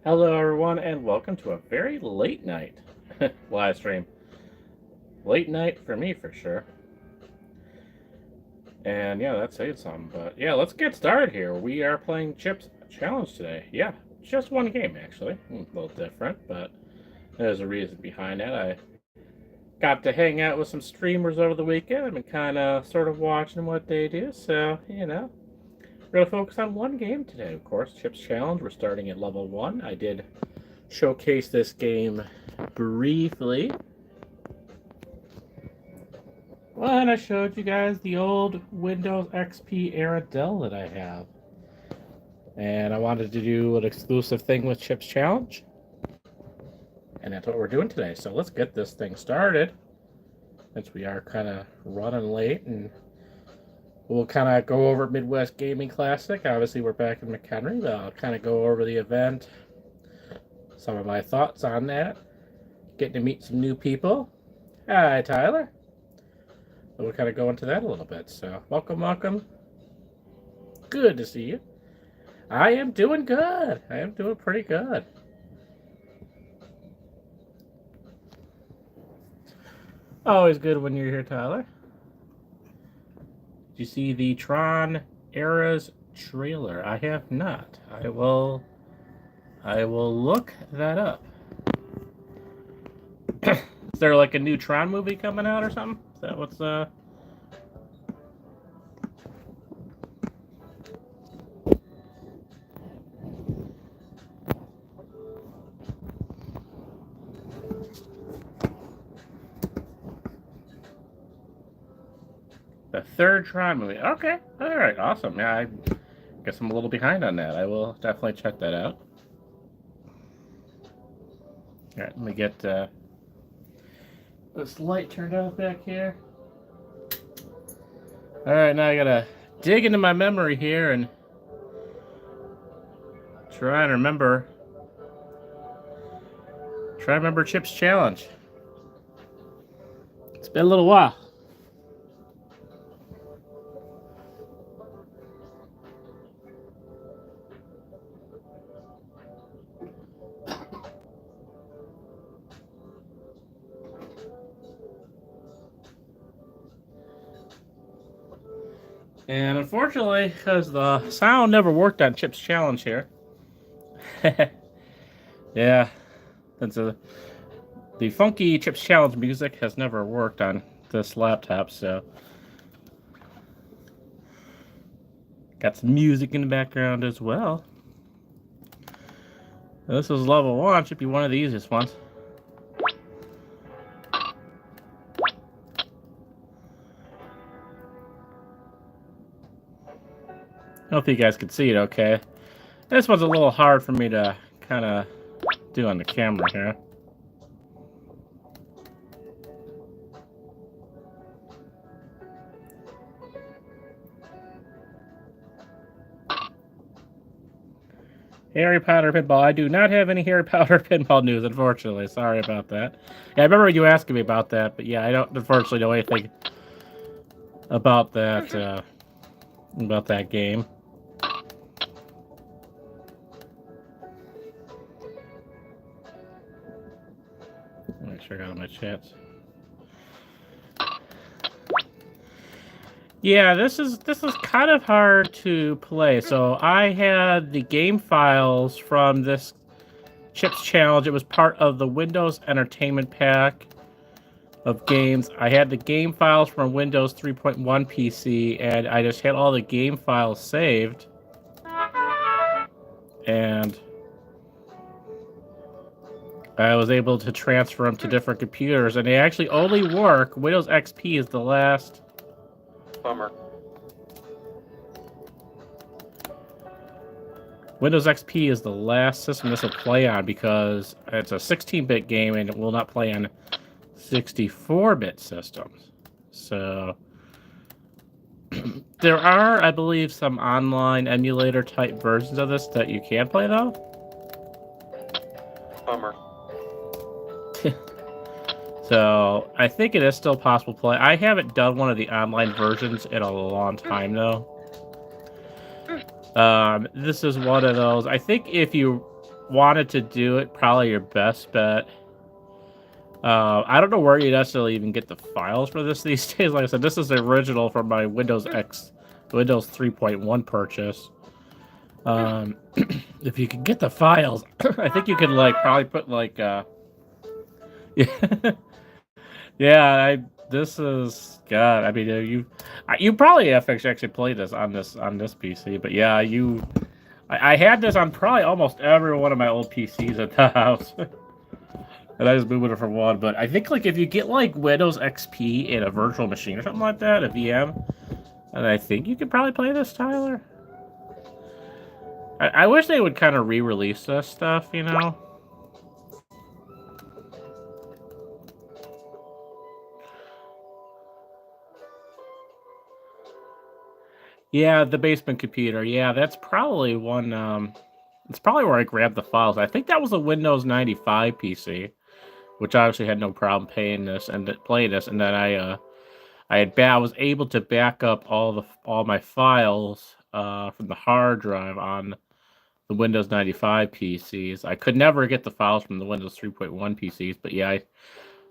Hello, everyone, and welcome to a very late night live stream. Late night for me, for sure. And yeah, that's saying something. But yeah, let's get started here. We are playing Chips Challenge today. Yeah, just one game, actually. A little different, but there's a reason behind it. I got to hang out with some streamers over the weekend. I've been kind of sort of watching what they do, so, we're going to focus on one game today, of course. Chips Challenge. We're starting at level 1. I did showcase this game briefly. Well, and I showed you guys the old Windows XP era Dell that I have. And I wanted to do an exclusive thing with Chips Challenge. And that's what we're doing today. So let's get this thing started. Since we are kind of running late, and we'll kind of go over Midwest Gaming Classic. Obviously, we're back in McHenry, but I'll kind of go over the event, some of my thoughts on that, getting to meet some new people. Hi, Tyler. We'll kind of go into that a little bit. So, welcome. Good to see you. I am doing good. I am doing pretty good. Always good when you're here, Tyler. Did you see the Tron Eras trailer? I have not. I will look that up. Is there like a new Tron movie coming out or something? Is that what's the third Tron movie? Okay, all right, awesome. Yeah, I guess I'm a little behind on that. I will definitely check that out. All right, let me get this light turned off back here. All right, now I gotta dig into my memory here and try and remember Chips Challenge. It's been a little while. And unfortunately, because the sound never worked on Chips Challenge here. Yeah, the funky Chips Challenge music has never worked on this laptop, so got some music in the background as well. This is level 1, should be one of the easiest ones. I don't think you guys can see it okay. This one's a little hard for me to kind of do on the camera here. Harry Potter pinball. I do not have any Harry Potter pinball news, unfortunately. Sorry about that. Yeah, I remember you asking me about that, but yeah, I don't unfortunately know anything about that game. Make sure I got all my chats. Yeah, this is kind of hard to play. So I had the game files from this Chips Challenge. It was part of the Windows Entertainment Pack of games. I had the game files from Windows 3.1 PC, and I just had all the game files saved. And I was able to transfer them to different computers, and they actually only work. Windows XP is the last. Bummer. Windows XP is the last system this will play on because it's a 16-bit game and it will not play on 64-bit systems. So there are, I believe, some online emulator type versions of this that you can play though. Bummer. So I think it is still possible to play. I haven't done one of the online versions in a long time though. This is one of those. I think if you wanted to do it, probably your best bet. I don't know where you necessarily even get the files for this these days. Like I said, this is the original from my Windows 3.1 purchase. If you could get the files, I think you could like probably put like yeah, yeah. This is God. I mean, you probably have actually played this on this PC, but yeah, I had this on probably almost every one of my old PCs at the house. And I just moved it from one, but I think like if you get like Windows XP in a virtual machine or something like that, a VM, and I think you could probably play this, Tyler. I wish they would kind of re-release this stuff, you know? Yeah, the basement computer. Yeah, that's probably one, it's probably where I grabbed the files. I think that was a Windows 95 PC, which obviously had no problem playing this, and then I was able to back up all my files from the hard drive on the Windows 95 PCs. I could never get the files from the Windows 3.1 PCs, but yeah,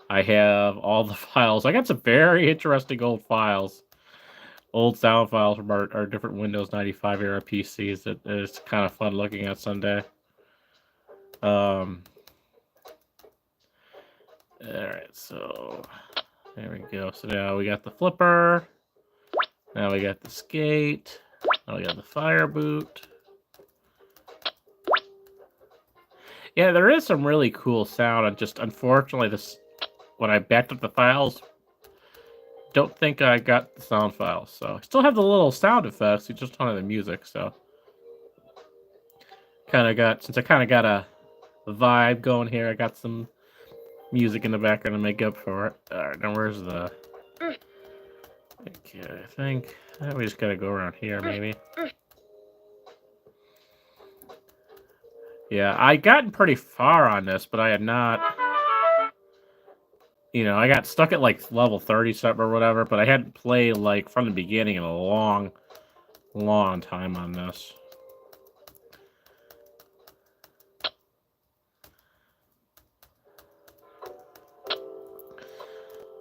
I have all the files. I got some very interesting old files, old sound files from our different Windows 95 era PCs that is kind of fun looking at someday. All right, so there we go. So now we got the flipper. Now we got the skate. Now we got the fire boot. Yeah, there is some really cool sound. And just unfortunately, when I backed up the files, don't think I got the sound files. So I still have the little sound effects. You just don't have the music. So since I kind of got a vibe going here, I got some music in the background to make up for it. All right, now where's the? Okay, I think we just gotta go around here, maybe. Yeah, I gotten pretty far on this, but I had not. You know, I got stuck at like level 30 something or whatever, but I hadn't played like from the beginning in a long, long time on this.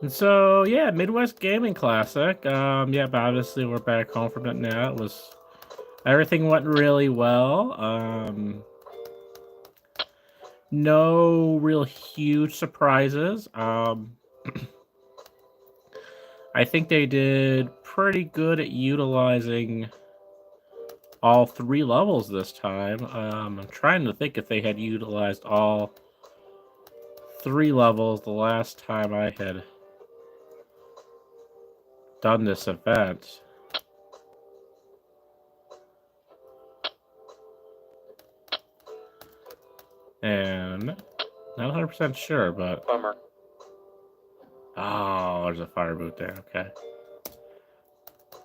And so, yeah, Midwest Gaming Classic. Yeah, but obviously we're back home from it now. Everything went really well. No real huge surprises. I think they did pretty good at utilizing all 3 levels this time. I'm trying to think if they had utilized all 3 levels the last time I had done this event. And not 100% sure, but... Bummer. Oh, there's a fire boot there, okay.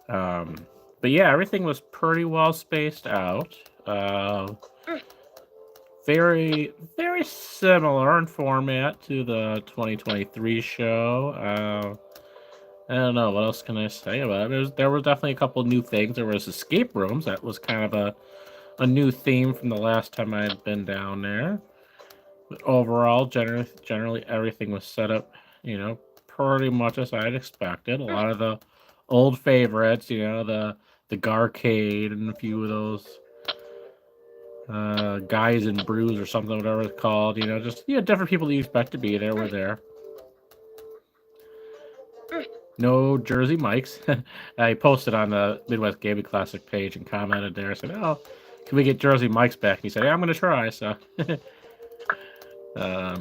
But yeah, everything was pretty well spaced out. Very, very similar in format to the 2023 show. I don't know, what else can I say about it? There were definitely a couple new things. There was escape rooms. That was kind of a new theme from the last time I had been down there. But overall, generally everything was set up, you know, pretty much as I'd expected. A lot of the old favorites, you know, the Garcade and a few of those Guys and Brews or something, whatever it's called, you know, just different people that you expect to be there were there. No Jersey Mikes. I posted on the Midwest Gaming Classic page and commented there. I said, "Oh, can we get Jersey Mikes back?" And he said, "Yeah, I'm going to try." So, so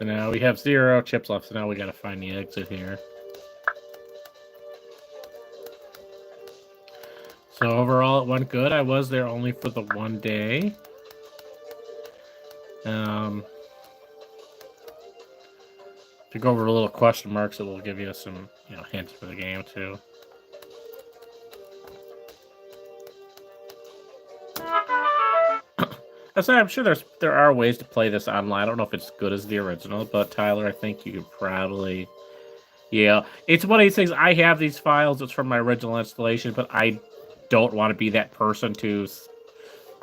now we have 0 chips left. So now we got to find the exit here. So overall, it went good. I was there only for the 1 day. To go over a little question marks, it will give you some, hints for the game too. I'm sure there are ways to play this online. I don't know if it's as good as the original, but Tyler, I think you could probably, it's one of these things. I have these files. It's from my original installation, but I don't want to be that person to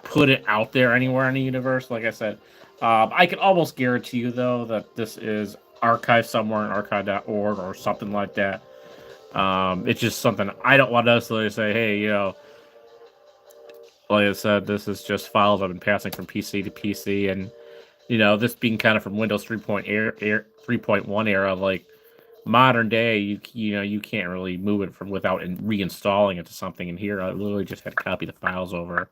put it out there anywhere in the universe. Like I said, I can almost guarantee you though that this is archived somewhere in archive.org or something like that. It's just something I don't want to necessarily say, hey, like I said, this is just files I've been passing from PC to PC, and this being kind of from Windows 3.1 era, like modern day, you can't really move it from without reinstalling it to something. And here, I literally just had to copy the files over.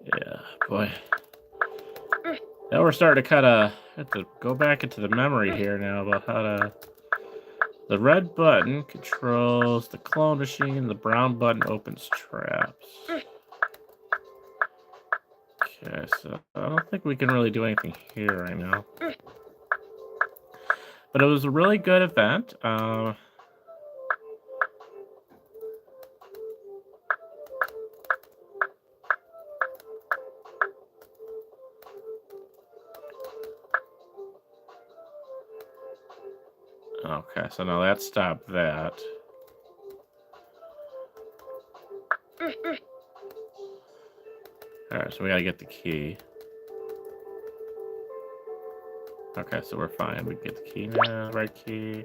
Yeah, boy. Now we're starting to kind of have to go back into the memory here now about how to. The red button controls the clone machine. The brown button opens traps. Okay, so I don't think we can really do anything here right now. But it was a really good event. Okay, so now that stopped that. Alright, so we gotta get the key. Okay, so we're fine. We get the key now, right key.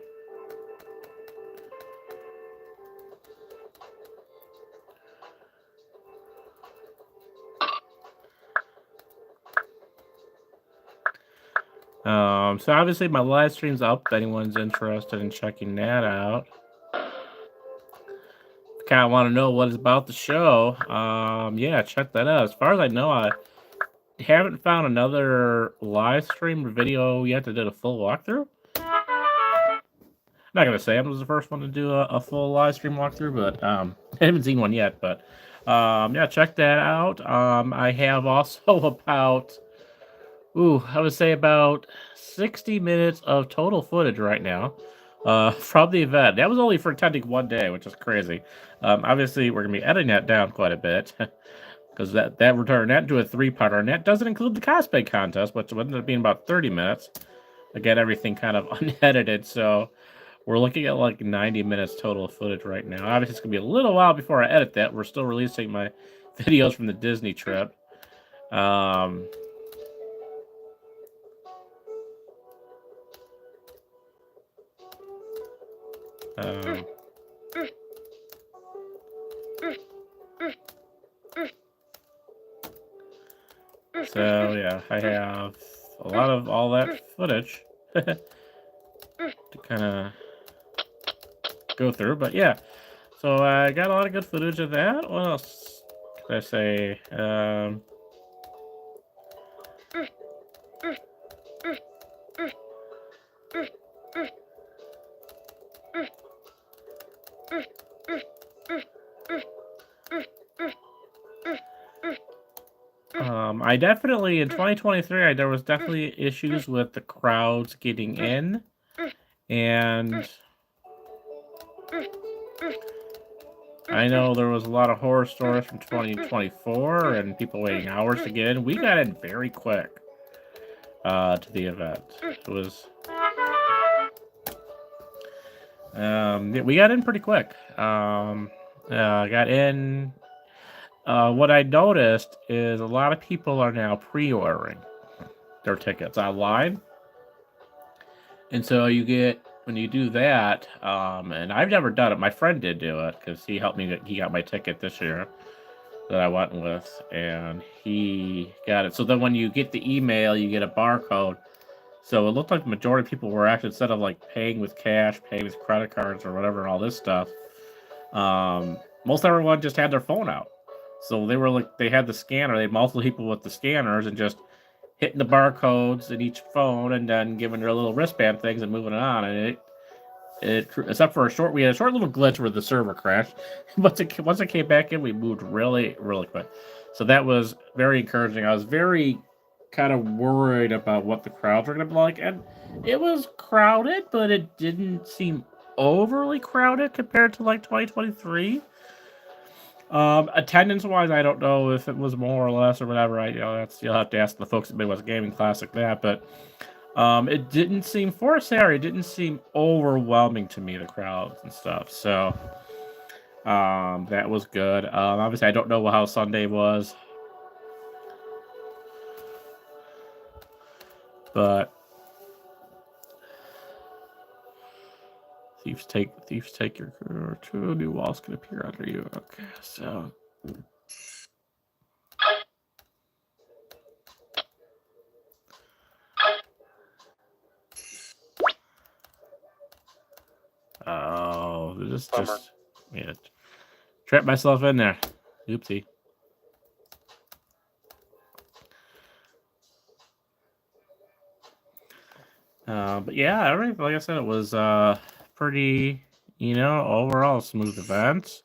So obviously my live stream's up if anyone's interested in checking that out. Kind of want to know what is about the show. Yeah, check that out. As far as I know, I haven't found another live stream video yet that did a full walkthrough. I'm not gonna say I was the first one to do a full live stream walkthrough, but I haven't seen one yet. But yeah, check that out. I have also about I would say about 60 minutes of total footage right now from the event. That was only for attending one day, which is crazy. Obviously, we're going to be editing that down quite a bit because that would turn that into a 3-parter, and that doesn't include the cosplay contest, which would end up being about 30 minutes. Again, everything kind of unedited, so we're looking at like 90 minutes total of footage right now. Obviously, it's going to be a little while before I edit that. We're still releasing my videos from the Disney trip. So yeah, I have a lot of all that footage to kind of go through, but yeah. So I got a lot of good footage of that. What else could I say? I definitely, in 2023, there was definitely issues with the crowds getting in, and I know there was a lot of horror stories from 2024 and people waiting hours to get in. We got in very quick to the event. It was... we got in pretty quick. Got in... what I noticed is a lot of people are now pre-ordering their tickets online. And so you get, when you do that, and I've never done it. My friend did do it because he helped me. He got my ticket this year that I went with, and he got it. So then when you get the email, you get a barcode. So it looked like the majority of people were actually, instead of like paying with cash, paying with credit cards or whatever, and all this stuff, most everyone just had their phone out. So they were like, they had the scanner. They had multiple people with the scanners and just hitting the barcodes in each phone and then giving their little wristband things and moving it on. And it except for we had a short little glitch where the server crashed. Once it came back in, we moved really, really quick. So that was very encouraging. I was very kind of worried about what the crowds were going to be like. And it was crowded, but it didn't seem overly crowded compared to like 2023. Attendance wise, I don't know if it was more or less or whatever. You'll have to ask the folks at Midwest Gaming Classic that, but it didn't seem it didn't seem overwhelming to me, the crowds and stuff. So That was good. Obviously, I don't know how Sunday was, but thieves take your two new walls can appear under you. Okay, so. Oh, this just yeah, trapped myself in there. Oopsie. But yeah, like I said, it was pretty, overall smooth event.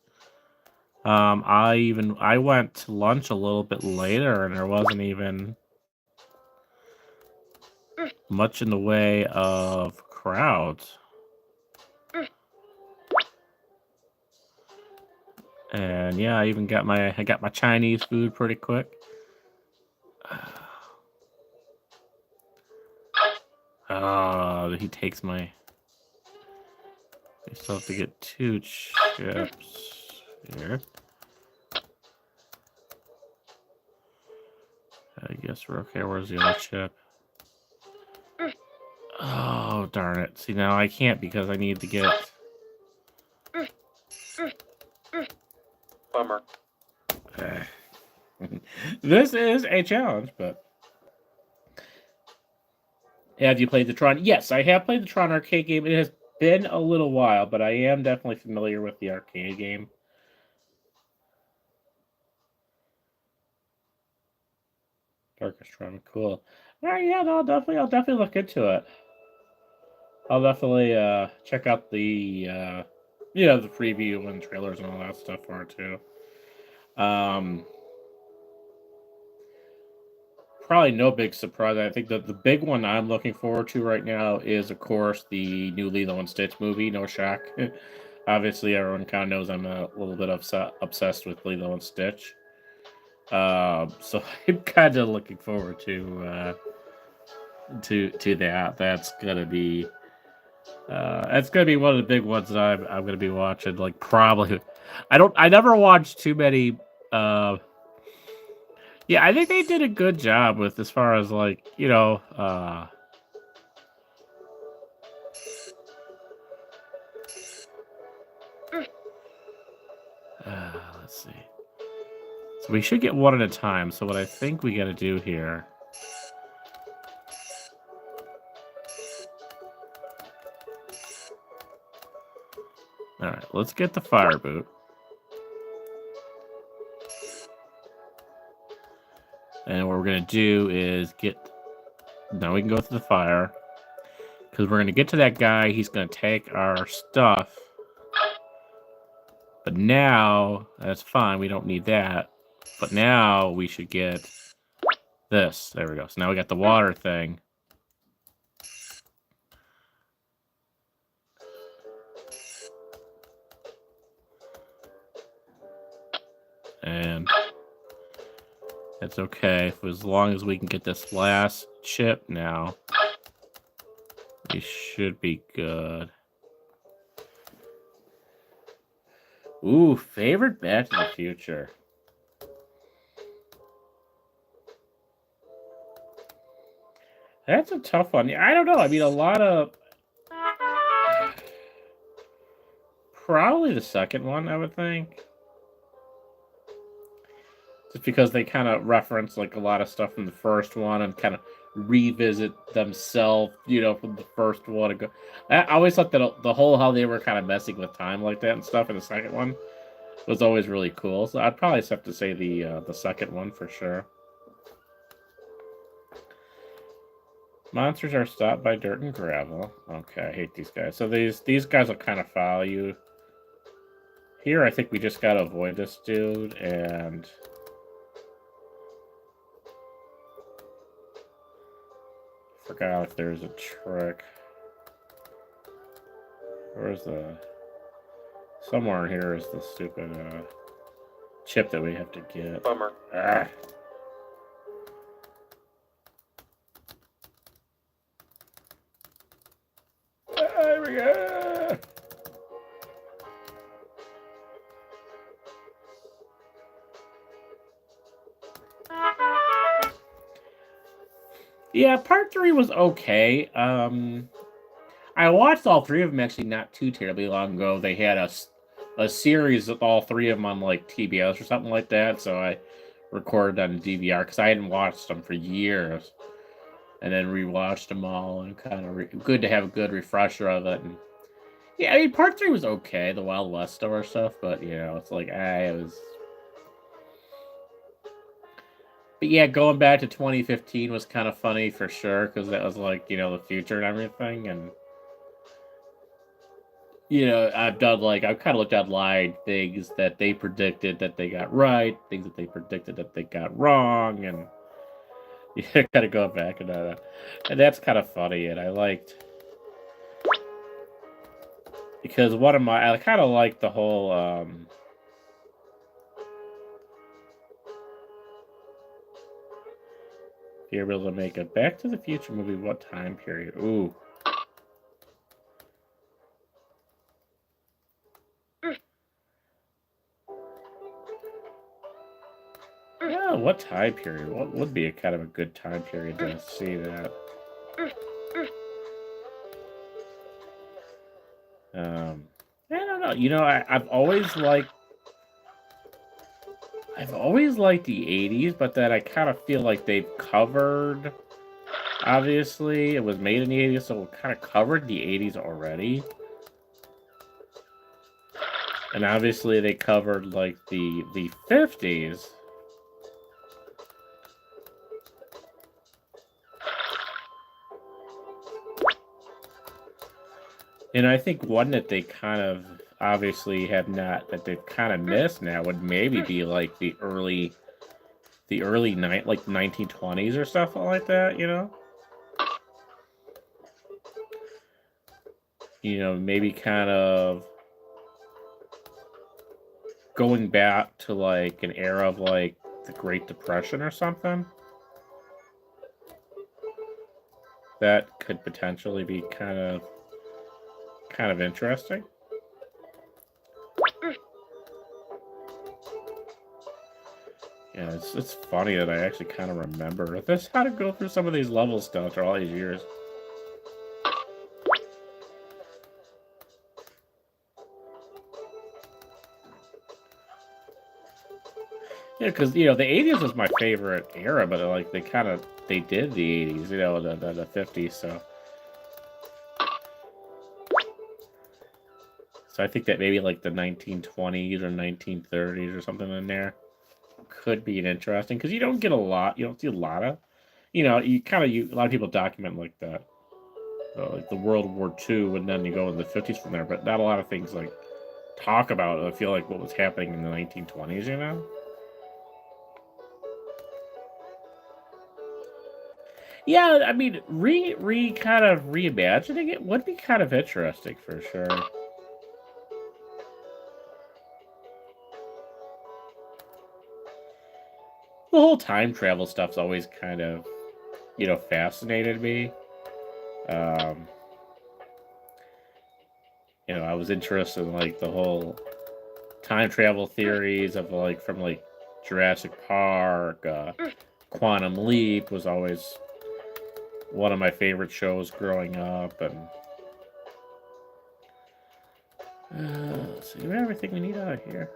I went to lunch a little bit later, and there wasn't even much in the way of crowds. And yeah, I even got my Chinese food pretty quick. He takes my. We still have to get 2 chips here. I guess we're okay. Where's the other chip? Oh, darn it. See, now I can't because I need to get... Bummer. This is a challenge, but... Have you played the Tron? Yes, I have played the Tron arcade game. It has been a little while, but I am definitely familiar with the arcade game. Darkest Tron, cool. All right, yeah, no, I'll definitely look into it. I'll definitely check out the the preview and trailers and all that stuff for it too. Probably no big surprise. I think the big one I'm looking forward to right now is, of course, the new Lilo and Stitch movie. No shock. Obviously, everyone kind of knows I'm a little bit obsessed with Lilo and Stitch. So I'm kind of looking forward to that. That's gonna be one of the big ones that I'm gonna be watching. Like probably, I never watched too many. Yeah, I think they did a good job with as far as like let's see. So we should get one at a time. So what I think we got to do here. All right, let's get the fire boot. And what we're going to do is now we can go through the fire. Because we're going to get to that guy. He's going to take our stuff. But now, that's fine. We don't need that. But now we should get this. There we go. So now we got the water thing. And it's okay. As long as we can get this last chip now, we should be good. Ooh, favorite Back to the Future. That's a tough one. I don't know. I mean, a lot of... Probably the second one, I would think. Just because they kind of reference like a lot of stuff from the first one and kind of revisit themselves, from the first one. I always thought that the whole how they were kind of messing with time like that and stuff in the second one was always really cool. So I'd probably have to say the second one for sure. Monsters are stopped by dirt and gravel. Okay, I hate these guys. So these guys will kind of follow you. Here, I think we just gotta avoid this dude and... Forgot if there's a trick. Where's the... Somewhere in here is the stupid chip that we have to get. Bummer. Ah. There we go. Yeah, part 3 was okay. I watched all 3 of them actually not too terribly long ago. They had a series of all 3 of them on, like, TBS or something like that, so I recorded on DVR because I hadn't watched them for years, and then rewatched them all and kinda good to have a good refresher of it, and yeah, I mean, part 3 was okay, the Wild West store stuff, but, you know, it's like, it was but, yeah, going back to 2015 was kinda funny for sure because that was, like, you know, the future and everything, and you know, I've kind of looked at line things that they predicted that they got right, things that they predicted that they got wrong, and you kind of go back and that's kind of funny. And I liked because one of my I kind of like the whole if you're able to make a Back to the Future movie, what time period? Ooh, yeah, what time period? What would be a kind of a good time period to see that? Um, I don't know. You know, I've always liked the 80s, but then I kind of feel like they've covered. Obviously, it was made in the 80s, so it kind of covered the 80s already. And obviously, they covered like the 50s. And I think one that they kind of obviously have not that they've kind of missed now would maybe be like the early night like 1920s or stuff like that, you know? You know, maybe kind of going back to like an era of like the Great Depression or something. That could potentially be kind of interesting. Yeah, it's funny that I actually kind of remember this how to go through some of these levels still after all these years. Yeah, because you know the 80s was my favorite era, but like they did the 80s, you know, the 50s. So I think that maybe like the 1920s or 1930s or something in there could be an interesting because you don't get a lot, you don't see a lot of, you know, a lot of people document like the World War II, and then you go in the 50s from there, but not a lot of things like talk about I feel like what was happening in the 1920s, you know? Yeah, I mean, kind of reimagining it would be kind of interesting for sure. The whole time travel stuff's always kind of, you know, fascinated me. Um, you know, I was interested in like the whole time travel theories of like from like Jurassic Park, Quantum Leap was always one of my favorite shows growing up, and let's see, we have everything we need out of here.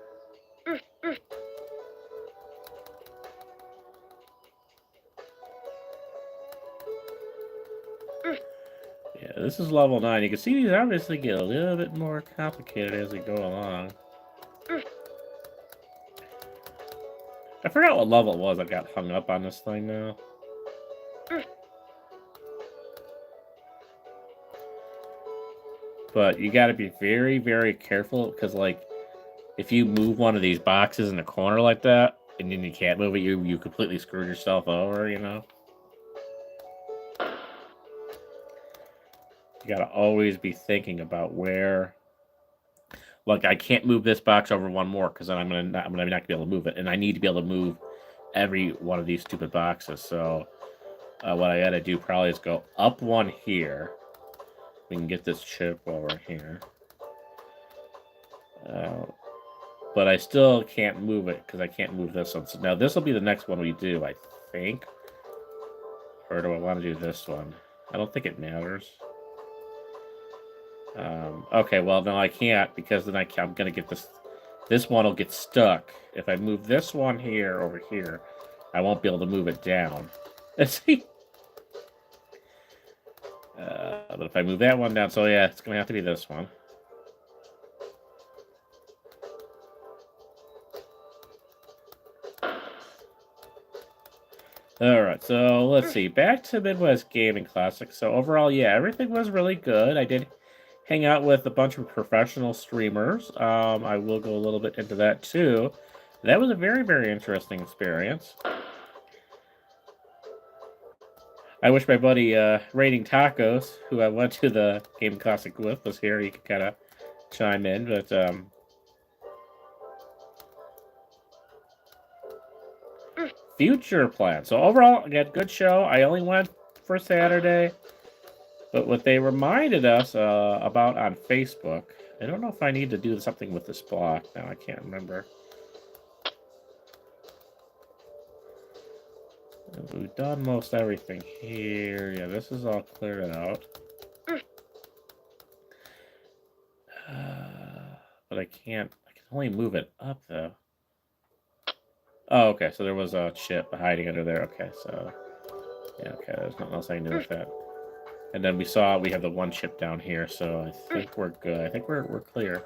Yeah, this is level 9. You can see these obviously get a little bit more complicated as we go along. I forgot what level it was. I got hung up on this thing now. But you got to be very, very careful because, like, if you move one of these boxes in the corner like that, and then you can't move it, you completely screwed yourself over. You know, you got to always be thinking about where. Like, I can't move this box over one more because then I'm gonna not be able to move it, and I need to be able to move every one of these stupid boxes. So, what I got to do probably is go up one here. We can get this chip while we're here. Uh, but I still can't move it because I can't move this one. So now this will be the next one we do, I think. Or do I want to do this one? I don't think it matters. Okay, well, no, I can't, because then I'm going to get this... This one will get stuck. If I move this one here over here, I won't be able to move it down. See? But if I move that one down, so yeah, it's going to have to be this one. Alright, so let's see. Back to Midwest Gaming Classic. So overall, yeah, everything was really good. I did hang out with a bunch of professional streamers. I will go a little bit into that too. That was a very, very interesting experience. I wish my buddy Rating Tacos, who I went to the Gaming Classic with, was here. He could kind of chime in, but future plans. So overall, I got a good show. I only went for Saturday, but what they reminded us about on Facebook, I don't know if I need to do something with this block now. I can't remember. We've done most everything here. Yeah, this is all cleared out. But I can only move it up though. Oh, okay, so there was a chip hiding under there. Okay, so yeah, okay, there's nothing else I can do with that. And then we have the one chip down here, so I think we're good. I think we're clear.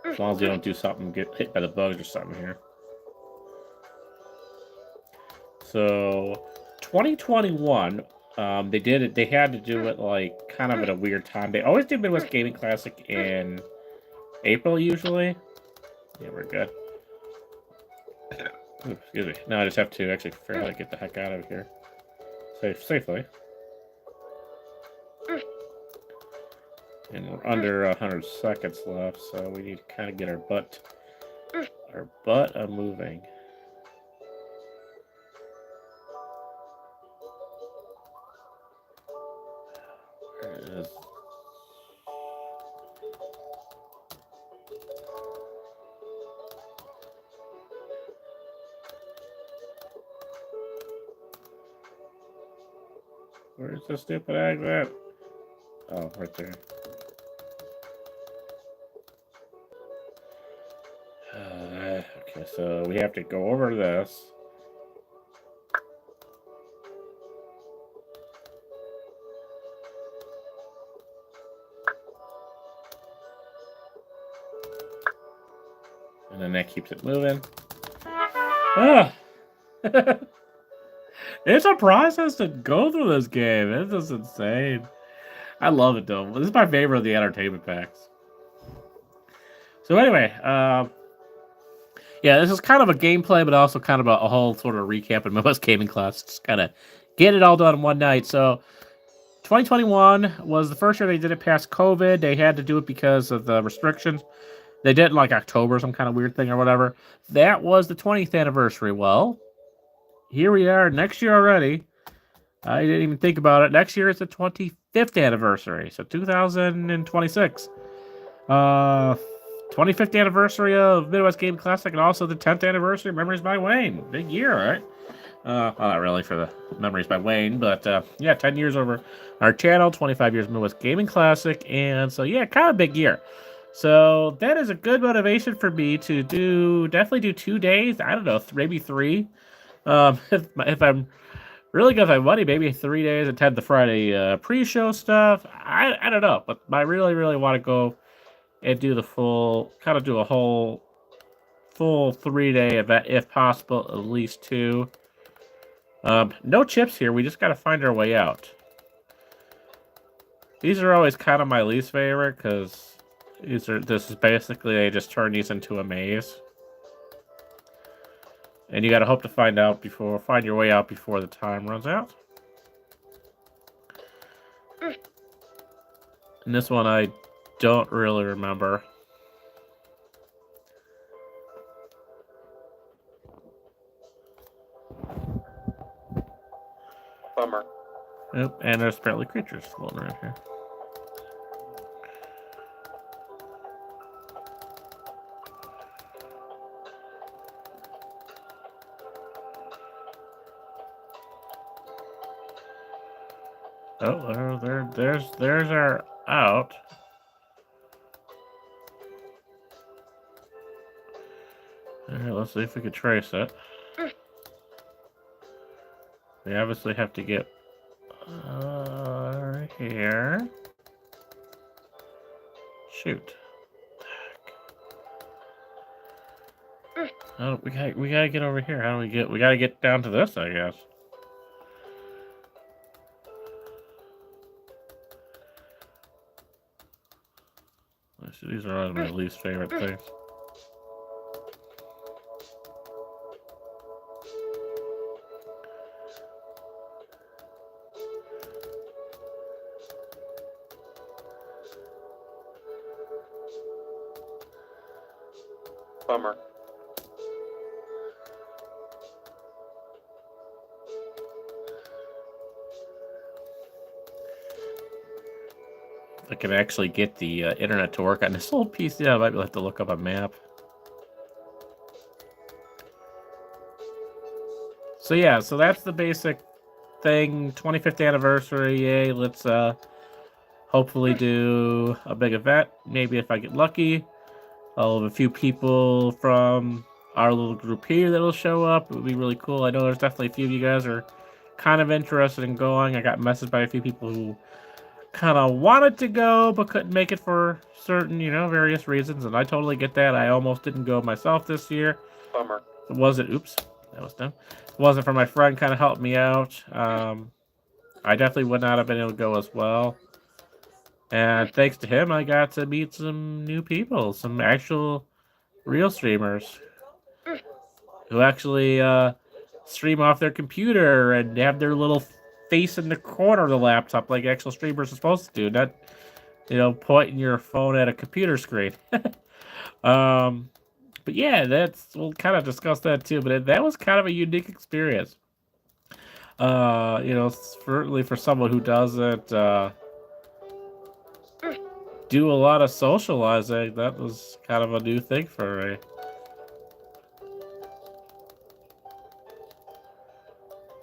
As long as we don't do something, get hit by the bugs or something here. So 2021, they had to do it like kind of at a weird time. They always do Midwest Gaming Classic in April usually. Yeah, we're good. Ooh, excuse me. Now I just have to actually figure out how to get the heck out of here safely. And we're under 100 seconds left, so we need to kind of get our butt moving. There it is. Where's the stupid exit? Oh, right there. Okay, so we have to go over this. And then that keeps it moving. Ah! It's a process to go through this game. It's just insane. I love it, though. This is my favorite of the entertainment packs. So anyway, yeah, this is kind of a gameplay, but also kind of a whole sort of recap of Midwest Gaming Class. Just kind of get it all done in one night. So 2021 was the first year they did it past COVID. They had to do it because of the restrictions. They did it in like October, some kind of weird thing or whatever. That was the 20th anniversary. Well, here we are next year already. I didn't even think about it. Next year is the 25th anniversary, so 2026. 25th anniversary of Midwest Game Classic, and also the 10th anniversary of Memories by Wayne. Big year, right? Well, not really for the Memories by Wayne, but yeah, 10 years over our channel, 25 years Midwest Gaming Classic, and so yeah, kind of big year. So that is a good motivation for me to definitely do 2 days. I don't know, maybe 3. If I'm really good with my money, maybe 3 days, attend the Friday pre-show stuff. I don't know, but I really want to go and do the full, kind of do a whole full 3-day event, if possible, at least 2. No chips here. We just got to find our way out. These are always kind of my least favorite, because this is basically, they just turn these into a maze. And you gotta hope to find your way out before the time runs out. And this one I don't really remember. Bummer. Oop, and there's apparently creatures floating around here. Oh, there's our out. All right, let's see if we can trace it. We obviously have to get here. Shoot. Oh, we gotta get over here. How do we get? We gotta get down to this, I guess. These are always my least favorite things. Bummer. If I can actually get the internet to work on this old PC, I might have to look up a map. So yeah, so that's the basic thing. 25th anniversary, yay! Let's hopefully do a big event. Maybe if I get lucky, I'll have a few people from our little group here that'll show up. It would be really cool. I know there's definitely a few of you guys are kind of interested in going. I got messaged by a few people who kind of wanted to go but couldn't make it for certain, various reasons, and I totally get that. I almost didn't go myself this year. Bummer. It wasn't. Oops, that was dumb. It wasn't for my friend kind of helped me out. I definitely would not have been able to go as well. And thanks to him, I got to meet some new people, some actual real streamers who actually stream off their computer and have their little face in the corner of the laptop like actual streamers are supposed to do, not pointing your phone at a computer screen. But yeah, we'll kind of discuss that too. But that was kind of a unique experience. Certainly for someone who doesn't do a lot of socializing, that was kind of a new thing for me.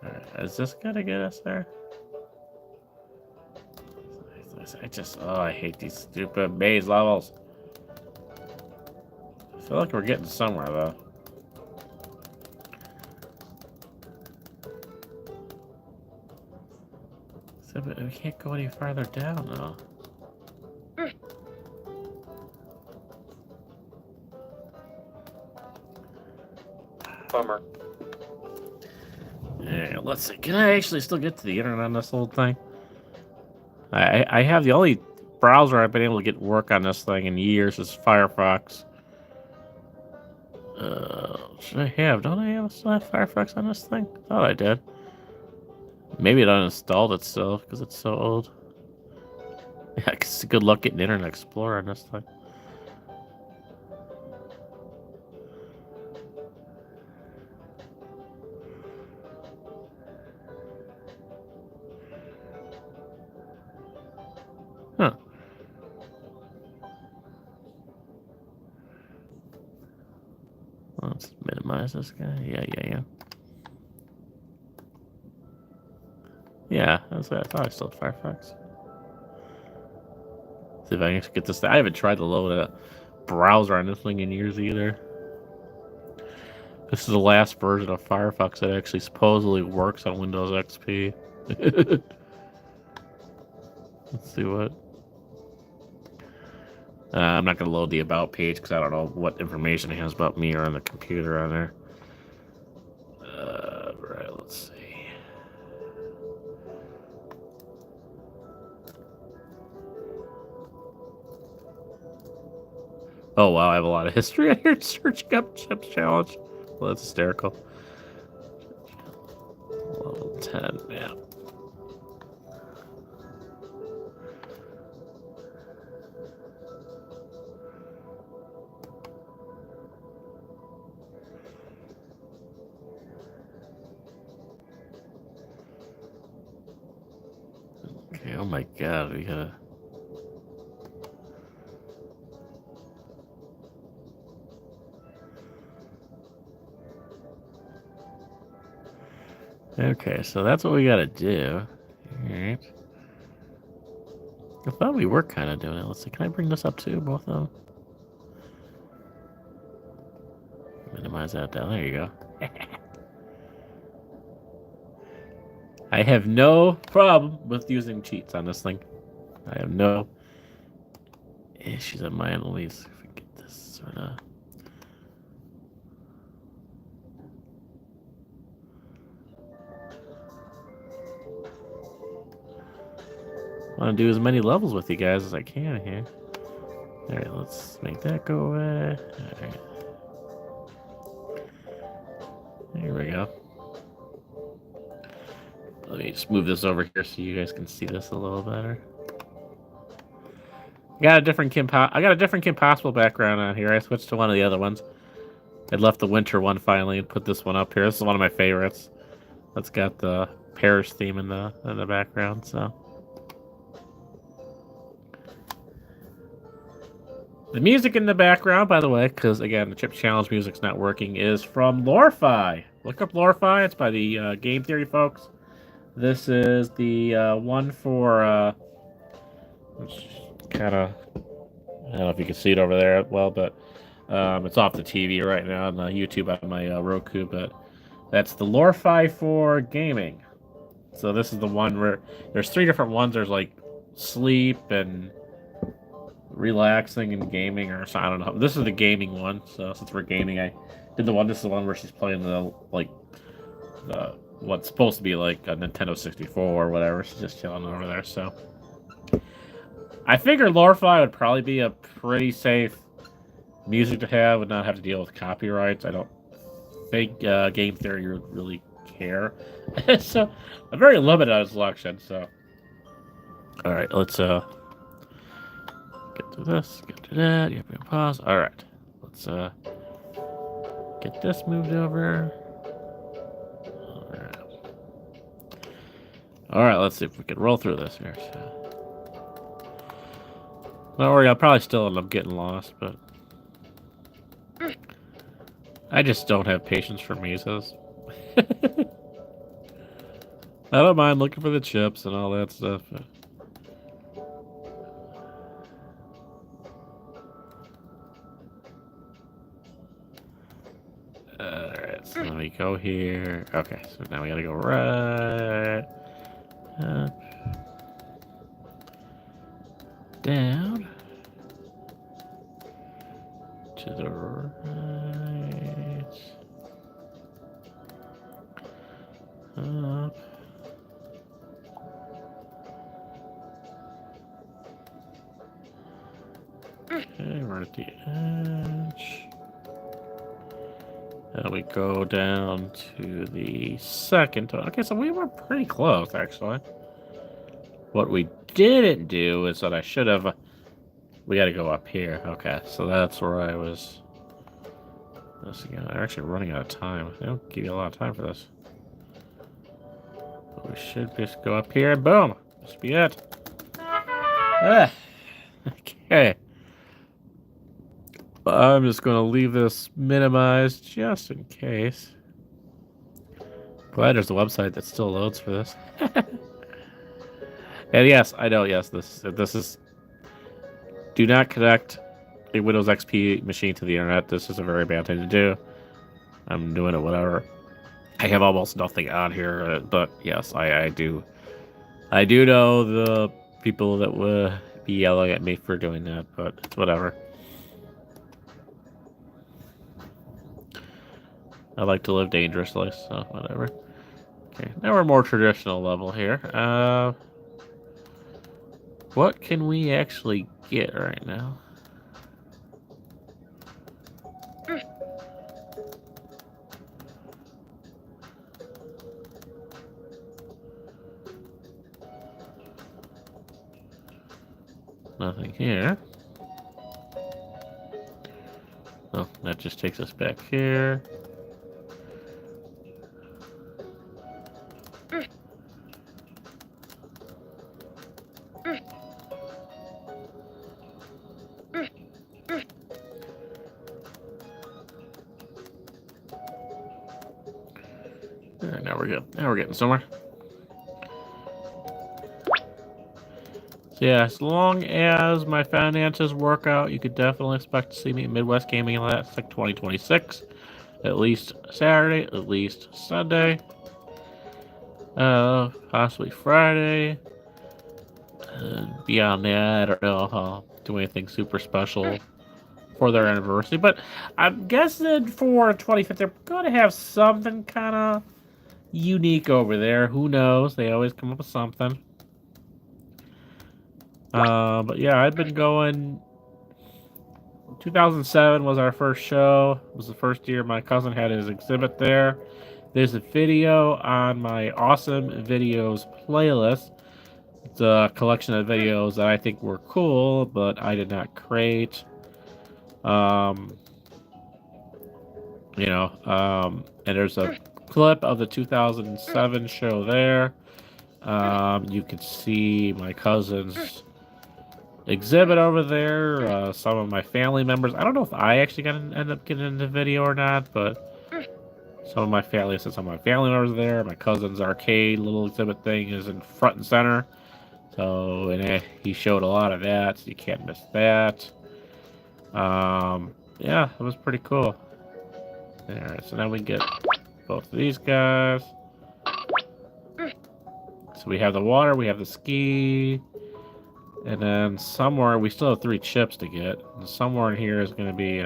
Alright, is this gonna get us there? I hate these stupid maze levels. I feel like we're getting somewhere, though. But we can't go any farther down, though. Bummer. Yeah, let's see. Can I actually still get to the internet on this whole thing? I have the only browser I've been able to get work on this thing in years is Firefox. Should I have? Don't I still have Firefox on this thing? Thought I did. Maybe it uninstalled it still because it's so old. Yeah, cause good luck getting Internet Explorer on this thing. Huh. Let's minimize this guy. Yeah. Yeah, that's what I thought. I still had Firefox. See if I can get this. I haven't tried to load a browser on this thing in years either. This is the last version of Firefox that actually supposedly works on Windows XP. Let's see what. I'm not going to load the About page because I don't know what information it has about me or on the computer on there. Right, let's see. Oh, wow, I have a lot of history on here searching up Chips Challenge. Well, that's hysterical. Level 10, yeah. Okay, oh my god, we gotta... Okay, so that's what we gotta do. Alright. I thought we were kind of doing it. Let's see. Can I bring this up too, both of them? Minimize that down. There you go. I have no problem with using cheats on this thing. I have no issues on mine. At least if we get this sort of. I want to do as many levels with you guys as I can here. Alright, let's make that go away. Alright. Here we go. Let me just move this over here so you guys can see this a little better. I got a different Kim Possible background on here. I switched to one of the other ones. I left the winter one finally and put this one up here. This is one of my favorites. It's got the Paris theme in the background, so. The music in the background, by the way, because again, the Chip Challenge music's not working, is from Lorify. Look up Lorify. It's by the Game Theory folks. This is the one for, which kind of, I don't know if you can see it over there well, but it's off the TV right now on YouTube on my Roku, but that's the Lorify for gaming. So this is the one where there's 3 different ones. There's like sleep and relaxing and gaming, or I don't know. This is the gaming one. So since we're gaming, I did the one. This is the one where she's playing the what's supposed to be like a Nintendo 64 or whatever. She's just chilling over there. So I figured Lorify would probably be a pretty safe music to have, would not have to deal with copyrights. I don't think Game Theory would really care. So I'm very limited on selection. So all right, let's get to this, get to that. You have to pause. All right, let's get this moved over. All right, let's see if we can roll through this here. So. Don't worry, I'll probably still end up getting lost, but I just don't have patience for mesas. I don't mind looking for the chips and all that stuff. But... Alright, so let me go here. Okay, so now we gotta go right up, down, to the right, up. Okay, we're at the edge. And we go down to the second. Okay, so we were pretty close, actually. What we didn't do is that I should have... We got to go up here. Okay, so that's where I was... This again. I'm actually running out of time. They don't give you a lot of time for this. But we should just go up here and boom! This be it. Ah. Okay. I'm just going to leave this minimized just in case. Glad there's a website that still loads for this. And yes, I know, yes, this is... Do not connect a Windows XP machine to the internet. This is a very bad thing to do. I'm doing it whatever. I have almost nothing on here, but yes, I do. I do know the people that would be yelling at me for doing that, but it's whatever. I like to live dangerously, so whatever. Okay, now we're a more traditional level here. What can we actually get right now? Nothing here. Oh, that just takes us back here. Now we're good. Now we're getting somewhere. So Yeah, as long as my finances work out, you could definitely expect to see me at Midwest Gaming Classic 2026. At least Saturday, at least Sunday. Possibly Friday. Beyond that, I don't know if I'll do anything super special for their anniversary. But I'm guessing for 25th, they're going to have something kind of unique over there. Who knows? They always come up with something. But yeah, I've been going. 2007 was our first show. It was the first year my cousin had his exhibit there. There's a video on my awesome videos playlist. It's a collection of videos that I think were cool, but I did not create. And there's a clip of the 2007 show there. You can see my cousin's exhibit over there. Some of my family members. I don't know if I actually end up getting into the video or not, but some of my family members are there. My cousin's arcade little exhibit thing is in front and center. So, and he showed a lot of that, so you can't miss that. Yeah, it was pretty cool. Alright, so now we get both of these guys. So we have the water, we have the ski, and then somewhere, we still have 3 chips to get. And somewhere in here is going to be,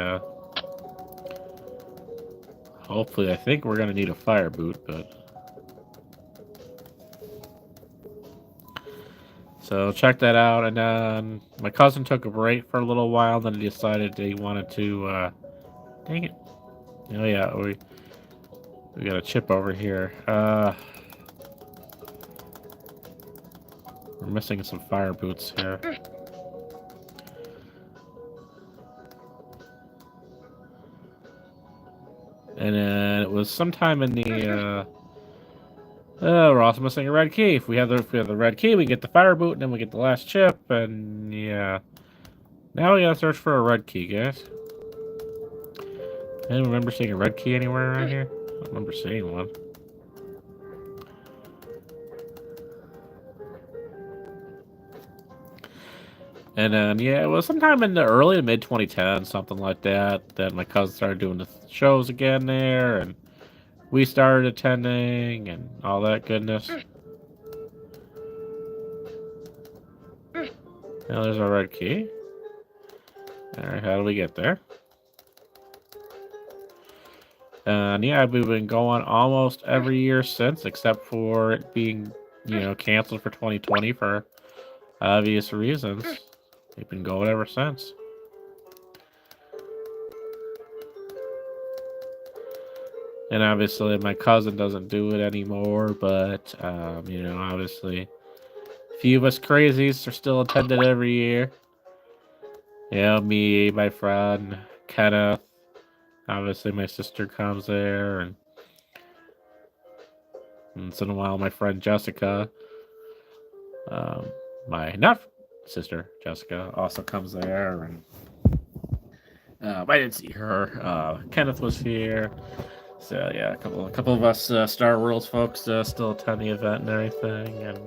hopefully, I think we're going to need a fire boot, but... So check that out, and then my cousin took a break for a little while, then he decided he wanted to, dang it. Oh yeah, we got a chip over here. We're missing some fire boots here. And then it was sometime in the, we're also missing a red key. If we have the red key, we get the fire boot, and then we get the last chip, and yeah. Now we gotta search for a red key, guys. I don't remember seeing a red key anywhere around here. I don't remember seeing one. And then, yeah, it was sometime in the early to mid 2010s, something like that, that my cousin started doing the shows again there, and we started attending, and all that goodness. Now there's our red key. Alright, how do we get there? And yeah, we've been going almost every year since, except for it being, canceled for 2020 for obvious reasons. We've been going ever since. And obviously, my cousin doesn't do it anymore, but, obviously, a few of us crazies are still attended every year. Me, my friend, Kenneth, obviously my sister comes there, and once in a while my friend Jessica, my not sister Jessica, also comes there, and I didn't see her. Kenneth was here, so yeah, a couple of us Star Worlds folks still attend the event and everything, and.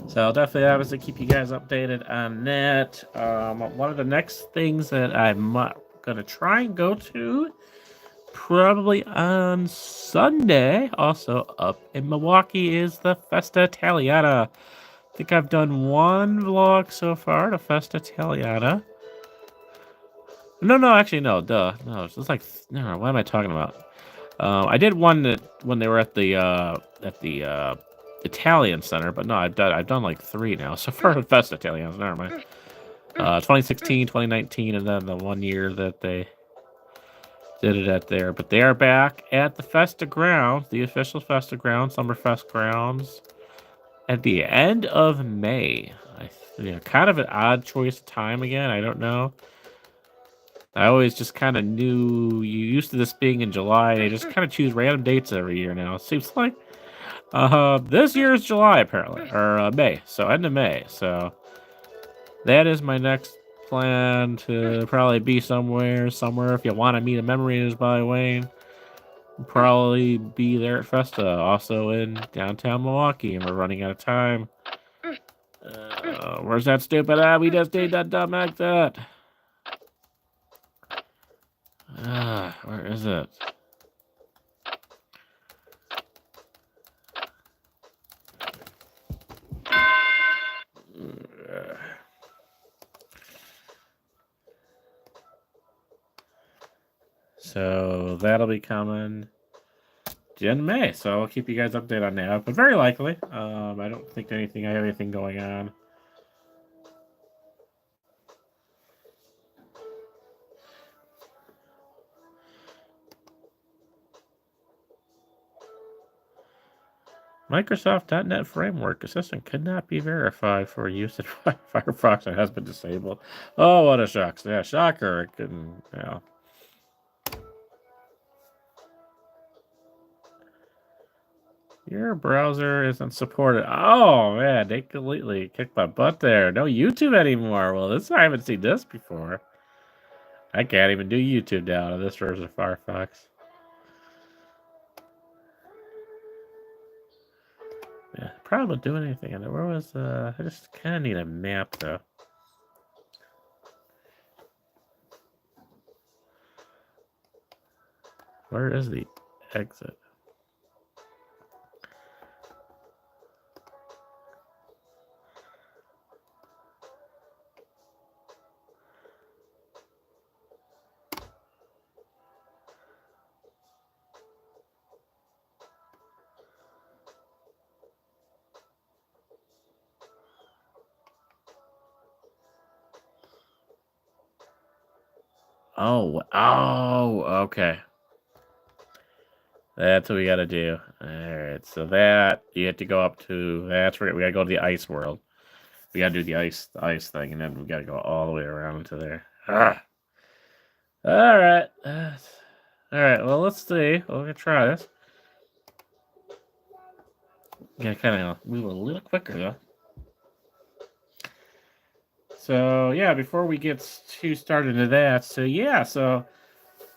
So I'll definitely obviously keep you guys updated on that. One of the next things that I'm going to try and go to, probably on Sunday, also up in Milwaukee, is the Festa Italiana. I think I've done one vlog so far, the Festa Italiana. No, actually, no, duh. No, it's like, no, what am I talking about? I did one that when they were at the Italian Center, but no, I've done like 3 now. So far, Festa Italians, never mind. 2016, 2019, and then the 1 year that they did it at there. But they are back at the Festa grounds, the official Festa grounds, Summerfest grounds, at the end of May. Kind of an odd choice of time again. I don't know. I always just kind of knew you used to this being in July. They just kind of choose random dates every year now. It seems like. This year is July, apparently, or May, so end of May, so that is my next plan to probably be somewhere. If you want to meet a Memories by Wayne, probably be there at Festa, also in downtown Milwaukee, and we're running out of time. Where's that stupid we just need that dumb exit. Where is it? So that'll be coming in May. So I'll keep you guys updated on that. But very likely. I don't think I have anything going on. Microsoft.NET Framework Assistant could not be verified for use in Firefox and has been disabled. Oh, what a shock. Yeah, shocker. It couldn't, yeah. Your browser isn't supported. Oh, man, they completely kicked my butt there. No YouTube anymore. Well, I haven't seen this before. I can't even do YouTube now on this version of Firefox. Yeah, probably don't do anything. Where was I just kind of need a map though. Where is the exit? Oh, okay. That's what we gotta do. Alright, so that you have to go up to that's right, we gotta go to the ice world. We gotta do the ice thing, and then we gotta go all the way around to there. Alright. Alright, well let's see. We're gonna try this. Gotta kinda move a little quicker though. So yeah, before we get too started into that, so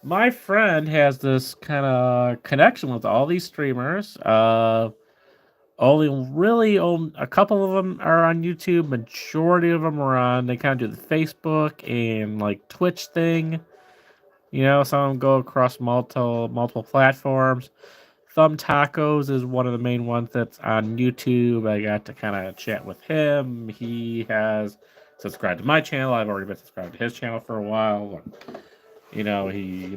my friend has this kind of connection with all these streamers. Only really a couple of them are on YouTube. Majority of them are on. They kind of do the Facebook and like Twitch thing. You know, some of them go across multiple platforms. Thumb Tacos is one of the main ones that's on YouTube. I got to kind of chat with him. He has subscribed to my channel. I've already been subscribed to his channel for a while. You know, he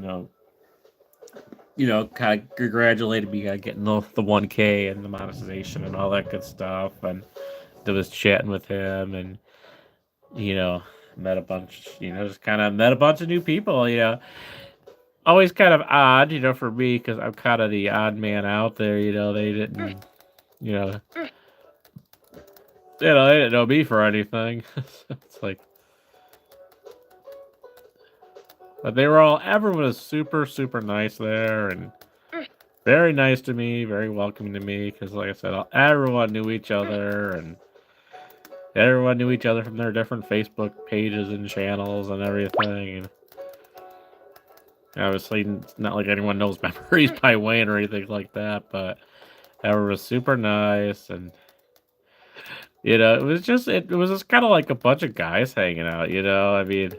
kind of congratulated me on getting the 1K and the monetization and all that good stuff. And I was chatting with him and, met a bunch, just kind of met a bunch of new people, Always kind of odd, for me, because I'm kind of the odd man out there, they didn't, they didn't know me for anything. It's like, but everyone was super, super nice there and very nice to me, very welcoming to me, because like I said, everyone knew each other and everyone knew each other from their different Facebook pages and channels and everything. And obviously, it's not like anyone knows Memories by Wayne or anything like that, but everyone was super nice and it was just kind of like a bunch of guys hanging out, I mean,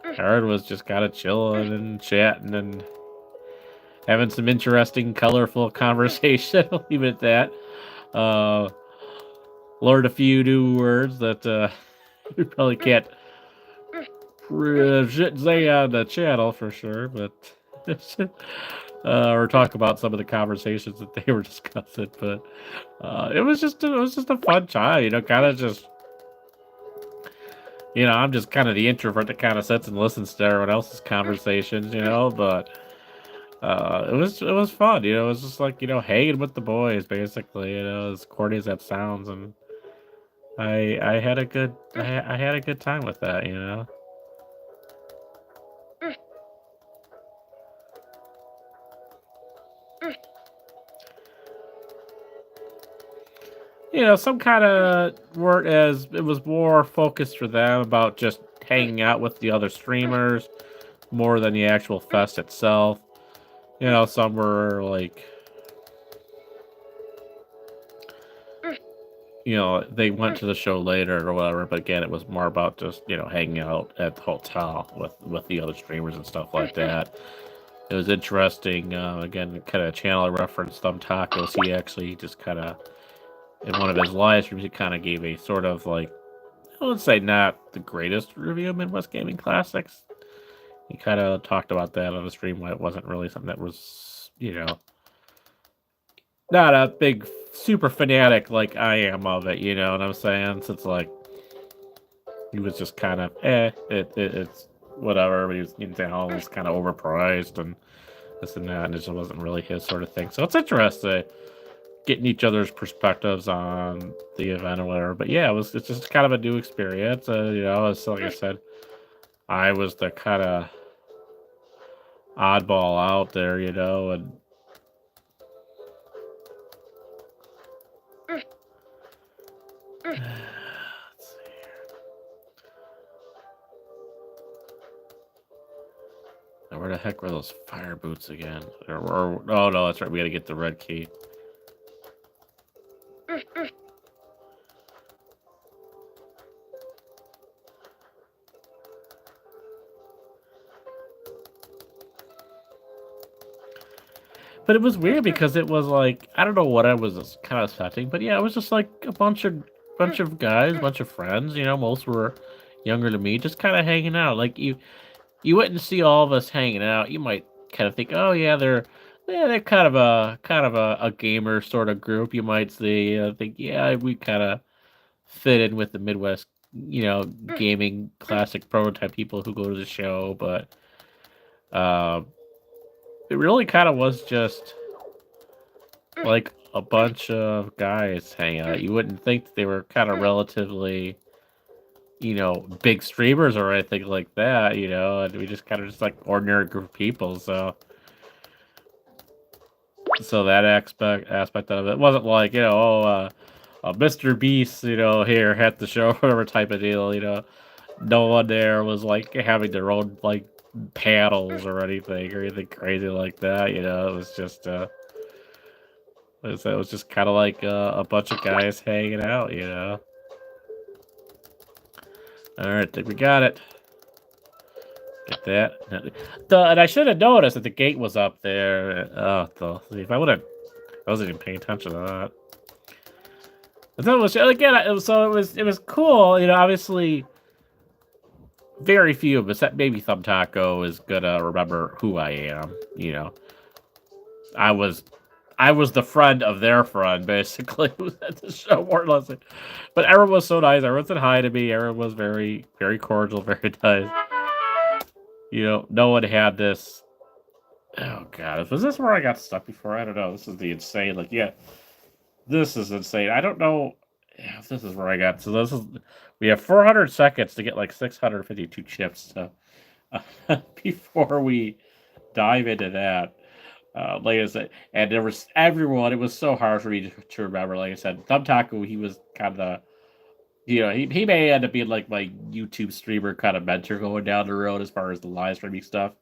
everyone was just kind of chilling and chatting and having some interesting, colorful conversation. I'll leave it at that. Learned a few new words that we probably can't say on the channel for sure, but or talk about some of the conversations that they were discussing. But it was just a fun time, kind of just. I'm just kind of the introvert that kind of sits and listens to everyone else's conversations, but it was fun, it was just like, hanging with the boys, basically, as corny as that sounds, and I had a good time with that, some kind of word as it was more focused for them about just hanging out with the other streamers more than the actual fest itself. Some were like, they went to the show later or whatever, but again, it was more about just, hanging out at the hotel with the other streamers and stuff like that. It was interesting. Again, kind of channel I referenced Thumbtacos. He actually just kind of, in one of his live streams, he kind of gave a sort of like, I would say not the greatest review of Midwest Gaming Classics. He kind of talked about that on the stream when it wasn't really something that was, not a big super fanatic like I am of it, you know what I'm saying? So it's like, he was just kind of, it's whatever, but he was, it was kind of overpriced and this and that, and it just wasn't really his sort of thing. So it's interesting getting each other's perspectives on the event or whatever. But yeah, it's just kind of a new experience. It's like I said, I was the kind of oddball out there, and let's see here. Now, where the heck were those fire boots again? Oh no, that's right. We got to get the red key. But it was weird because it was like, I don't know what I was kind of expecting, but yeah, it was just like a bunch of guys, bunch of friends. Most were younger than me, just kind of hanging out. Like you wouldn't see all of us hanging out. You might kind of think, oh yeah, they're kind of a gamer sort of group. You might see, think, yeah, we kind of fit in with the Midwest, gaming classic prototype people who go to the show, but it really kind of was just like a bunch of guys hanging out. You wouldn't think that they were kind of relatively, big streamers or anything like that, and we just kind of just like ordinary group of people. So that aspect of it wasn't like, Mr. Beast, here at the show, whatever type of deal, no one there was like having their own like panels or anything crazy like that. It was just it was just kind of like a bunch of guys hanging out. All right, I think we got it. Get that. And I should have noticed that the gate was up there. If I wasn't even paying attention to that. But that was again. It was cool. Obviously, very few of us, maybe Thumbtaco, is gonna remember who I am. I was the friend of their friend, basically, who was at the show, more or less. But everyone was so nice. Everyone said hi to me. Everyone was very, very cordial, very nice. No one had this. Oh god, was this where I got stuck before? I don't know. This is the insane. Like, yeah, this is insane. I don't know if this is where I got. So we have 400 seconds to get like 652 chips before we dive into that. Like I said, and there was everyone. It was so hard for me to remember. Like I said, Thumbtaco, he was kind of, he may end up being like my YouTube streamer kind of mentor going down the road as far as the live streaming stuff.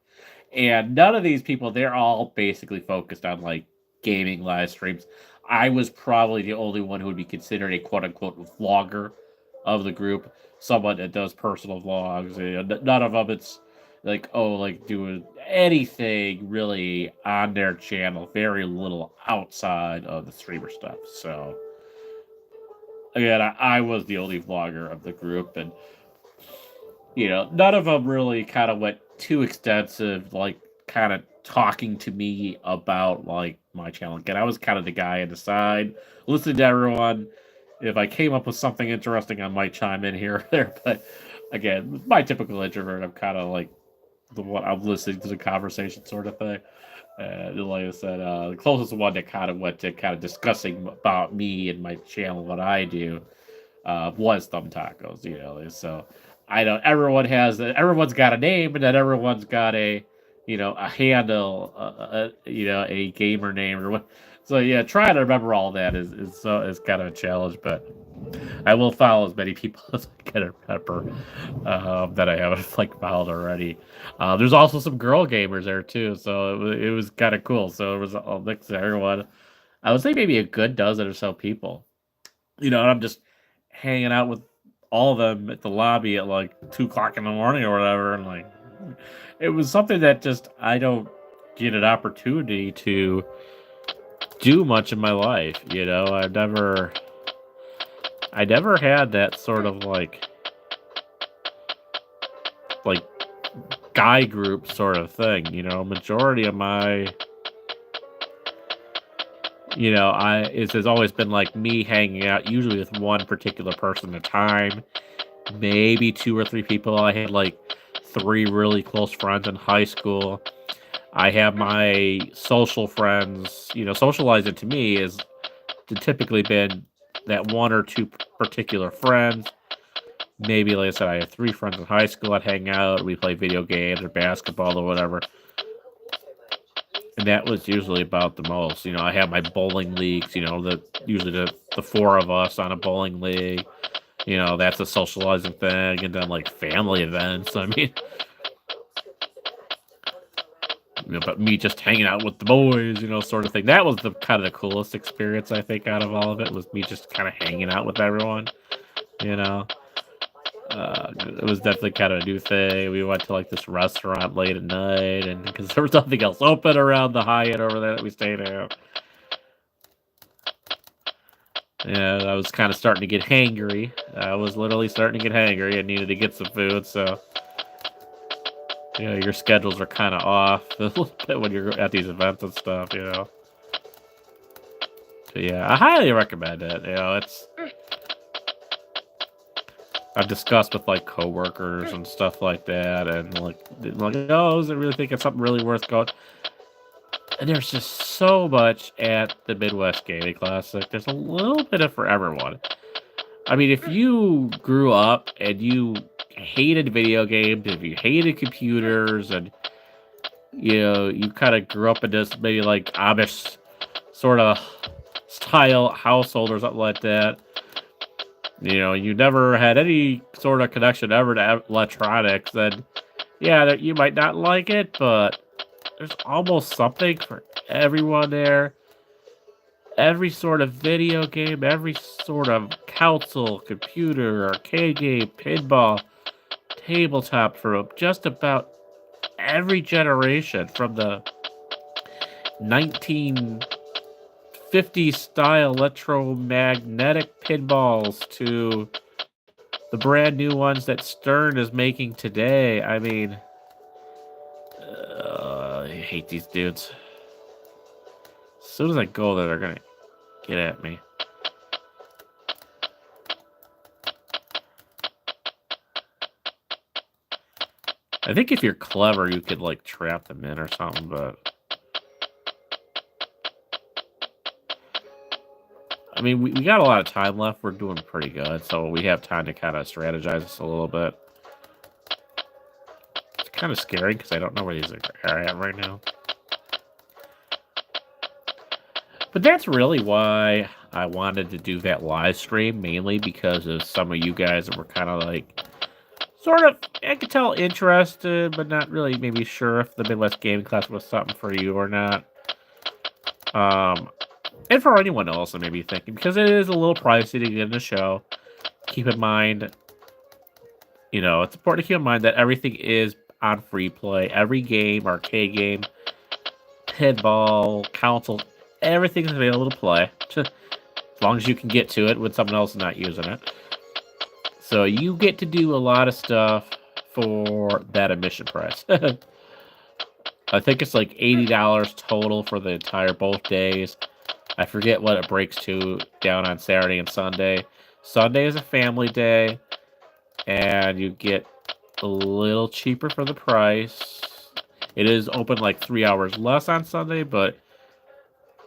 And none of these people, they're all basically focused on like gaming live streams. I was probably the only one who would be considered a quote unquote vlogger of the group, someone that does personal vlogs. None of them, it's like, doing anything really on their channel. Very little outside of the streamer stuff. So again, I was the only vlogger of the group, and none of them really kind of went too extensive, like kind of talking to me about like my channel. Again, I was kind of the guy on the side, listening to everyone. If I came up with something interesting, I might chime in here or there. But again, my typical introvert, I'm kind of like the one I'm listening to the conversation sort of thing. Like I said, the closest one that kind of went to kind of discussing about me and my channel, what I do, was Thumbtacos. So I know everyone's got a name, and then everyone's got a handle, a gamer name or So yeah, trying to remember all that is kind of a challenge, but I will follow as many people as I can remember that I haven't like followed already. There's also some girl gamers there too, so it was kind of cool. So it was a mix of everyone. I would say maybe a good dozen or so people. And I'm just hanging out with all of them at the lobby at like 2 o'clock in the morning or whatever, and like it was something that just I don't get an opportunity to do much in my life. I never had that sort of like guy group sort of thing. Majority of my it has always been like me hanging out usually with one particular person at a time, maybe 2 or 3 people. I had like 3 really close friends in high school. I have my social friends. Socializing to me is typically been that 1 or 2 particular friends. Maybe, like I said, I have 3 friends in high school. I'd hang out. We play video games or basketball or whatever. And that was usually about the most. I have my bowling leagues. Usually the 4 of us on a bowling league. That's a socializing thing. And then like family events. I mean, but me just hanging out with the boys, sort of thing. That was the kind of the coolest experience I think out of all of it, was me just kind of hanging out with everyone. You know, it was definitely kind of a new thing. We went to like this restaurant late at night, and because there was nothing else open around the Hyatt over there that we stayed at. Yeah, I was kind of starting to get hangry. I was literally starting to get hangry and needed to get some food, so your schedules are kind of off a little bit when you're at these events and stuff. But yeah, I highly recommend it. I've discussed with like coworkers and stuff like that, and like, oh, is it really think it's something really worth going? And there's just so much at the Midwest Gaming Classic. There's a little bit of for everyone. I mean, if you grew up and you hated video games, if you hated computers, and you kind of grew up in this maybe like Amish sort of style household or something like that, you never had any sort of connection ever to electronics, then yeah, you might not like it, but there's almost something for everyone there. Every sort of video game, every sort of console, computer, arcade game, pinball, tabletop, from just about every generation, from the 1950 style electromagnetic pinballs to the brand new ones that Stern is making today. I mean, I hate these dudes. As soon as I go there, they're gonna get at me. I think if you're clever, you could like trap them in or something, but I mean, we got a lot of time left. We're doing pretty good, so we have time to kind of strategize this a little bit. It's kind of scary because I don't know where these are at right now. But that's really why I wanted to do that live stream, mainly because of some of you guys that were kind of like, sort of, I could tell, interested, but not really maybe sure if the Midwest Gaming Class was something for you or not. And for anyone else that may be thinking, because it is a little pricey to get in the show. Keep in mind, it's important to keep in mind that everything is on free play. Every game, arcade game, pinball, console, everything's available to play. As long as you can get to it when someone else is not using it. So you get to do a lot of stuff for that admission price. I think it's like $80 total for the entire both days. I forget what it breaks to down on Saturday and Sunday. Sunday is a family day, and you get a little cheaper for the price. It is open like 3 hours less on Sunday, but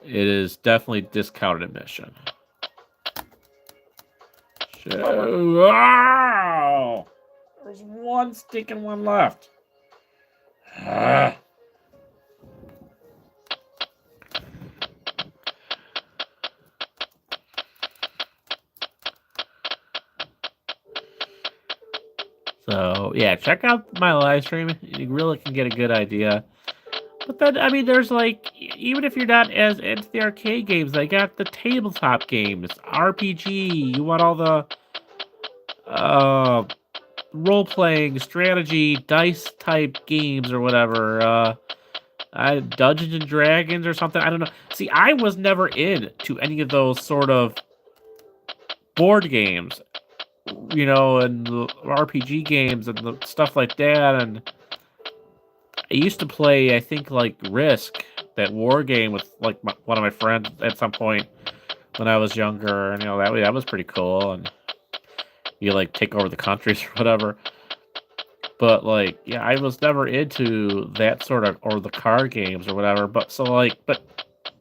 it is definitely discounted admission. Wow! There's one stinking one left. So yeah, check out my live stream. You really can get a good idea. But then, I mean, there's like, even if you're not as into the arcade games, they got the tabletop games, RPG. You want all the role-playing, strategy, dice type games or whatever. Dungeons and Dragons or something. I don't know. See, I was never into any of those sort of board games, and the RPG games and the stuff like that. And I used to play, I think, like Risk, that war game with like one of my friends at some point when I was younger, and that was pretty cool. And you like take over the countries or whatever. But like, yeah, I was never into that sort of or the card games or whatever. But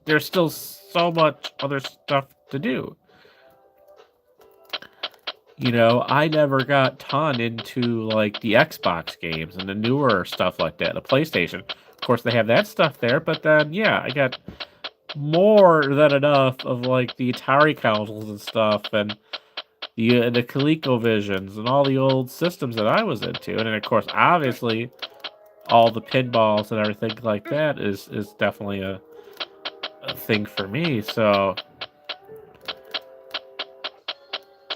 there's still so much other stuff to do. I never got ton into like the Xbox games and the newer stuff like that, the PlayStation. Of course, they have that stuff there, but then yeah, I got more than enough of like the Atari consoles and stuff, and the ColecoVisions and all the old systems that I was into, and then of course, obviously, all the pinballs and everything like that is definitely a thing for me. So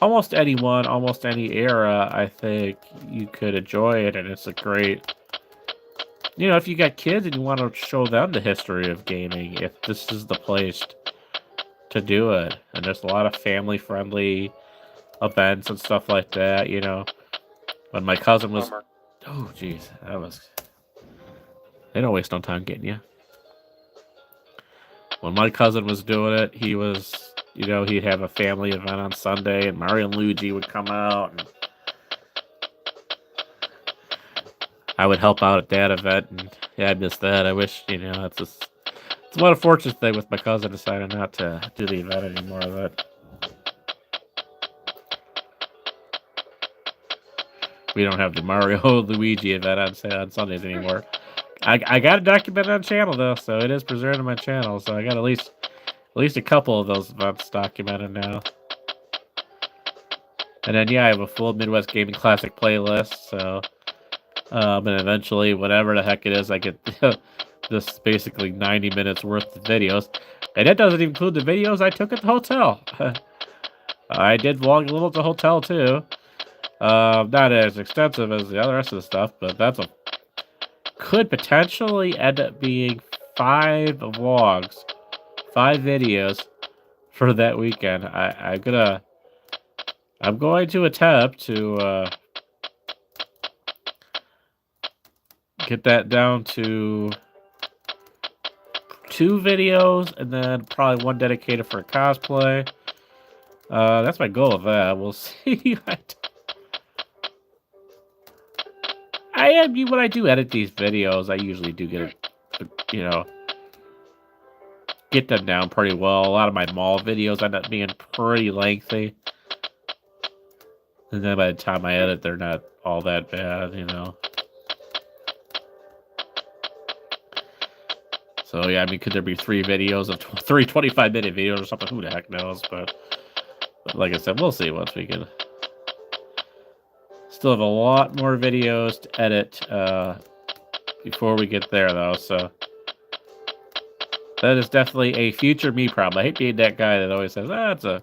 almost anyone, almost any era, I think you could enjoy it, and it's a great. If you got kids and you want to show them the history of gaming, if this is the place to do it, and there's a lot of family-friendly events and stuff like that. When my cousin was, Bummer. oh jeez, they don't waste no time getting you. When my cousin was doing it, he was, he'd have a family event on Sunday, and Mario and Luigi would come out, and I would help out at that event, and yeah, I missed that. I wish, it's one unfortunate thing with my cousin deciding not to do the event anymore, but we don't have the Mario Luigi event on Sundays anymore. I got it documented on channel though, so it is preserved on my channel. So I got at least a couple of those events documented now. And then yeah, I have a full Midwest Gaming Classic playlist. So, and eventually, whatever the heck it is, I get this basically 90 minutes worth of videos, and that doesn't include the videos I took at the hotel. I did vlog a little at the hotel too. Not as extensive as the rest of the stuff, but could potentially end up being 5 vlogs, 5 videos for that weekend. I'm going to attempt to get that down to 2 videos, and then probably 1 dedicated for cosplay. That's my goal of that. We'll see. When I do edit these videos, I usually do get them down pretty well. A lot of my mall videos end up being pretty lengthy. And then by the time I edit, they're not all that bad, So yeah, could there be 3 videos of 3 25-minute videos or something? Who the heck knows? But like I said, we'll see once we get. Still have a lot more videos to edit before we get there, though. So that is definitely a future me problem. I hate being that guy that always says, it's a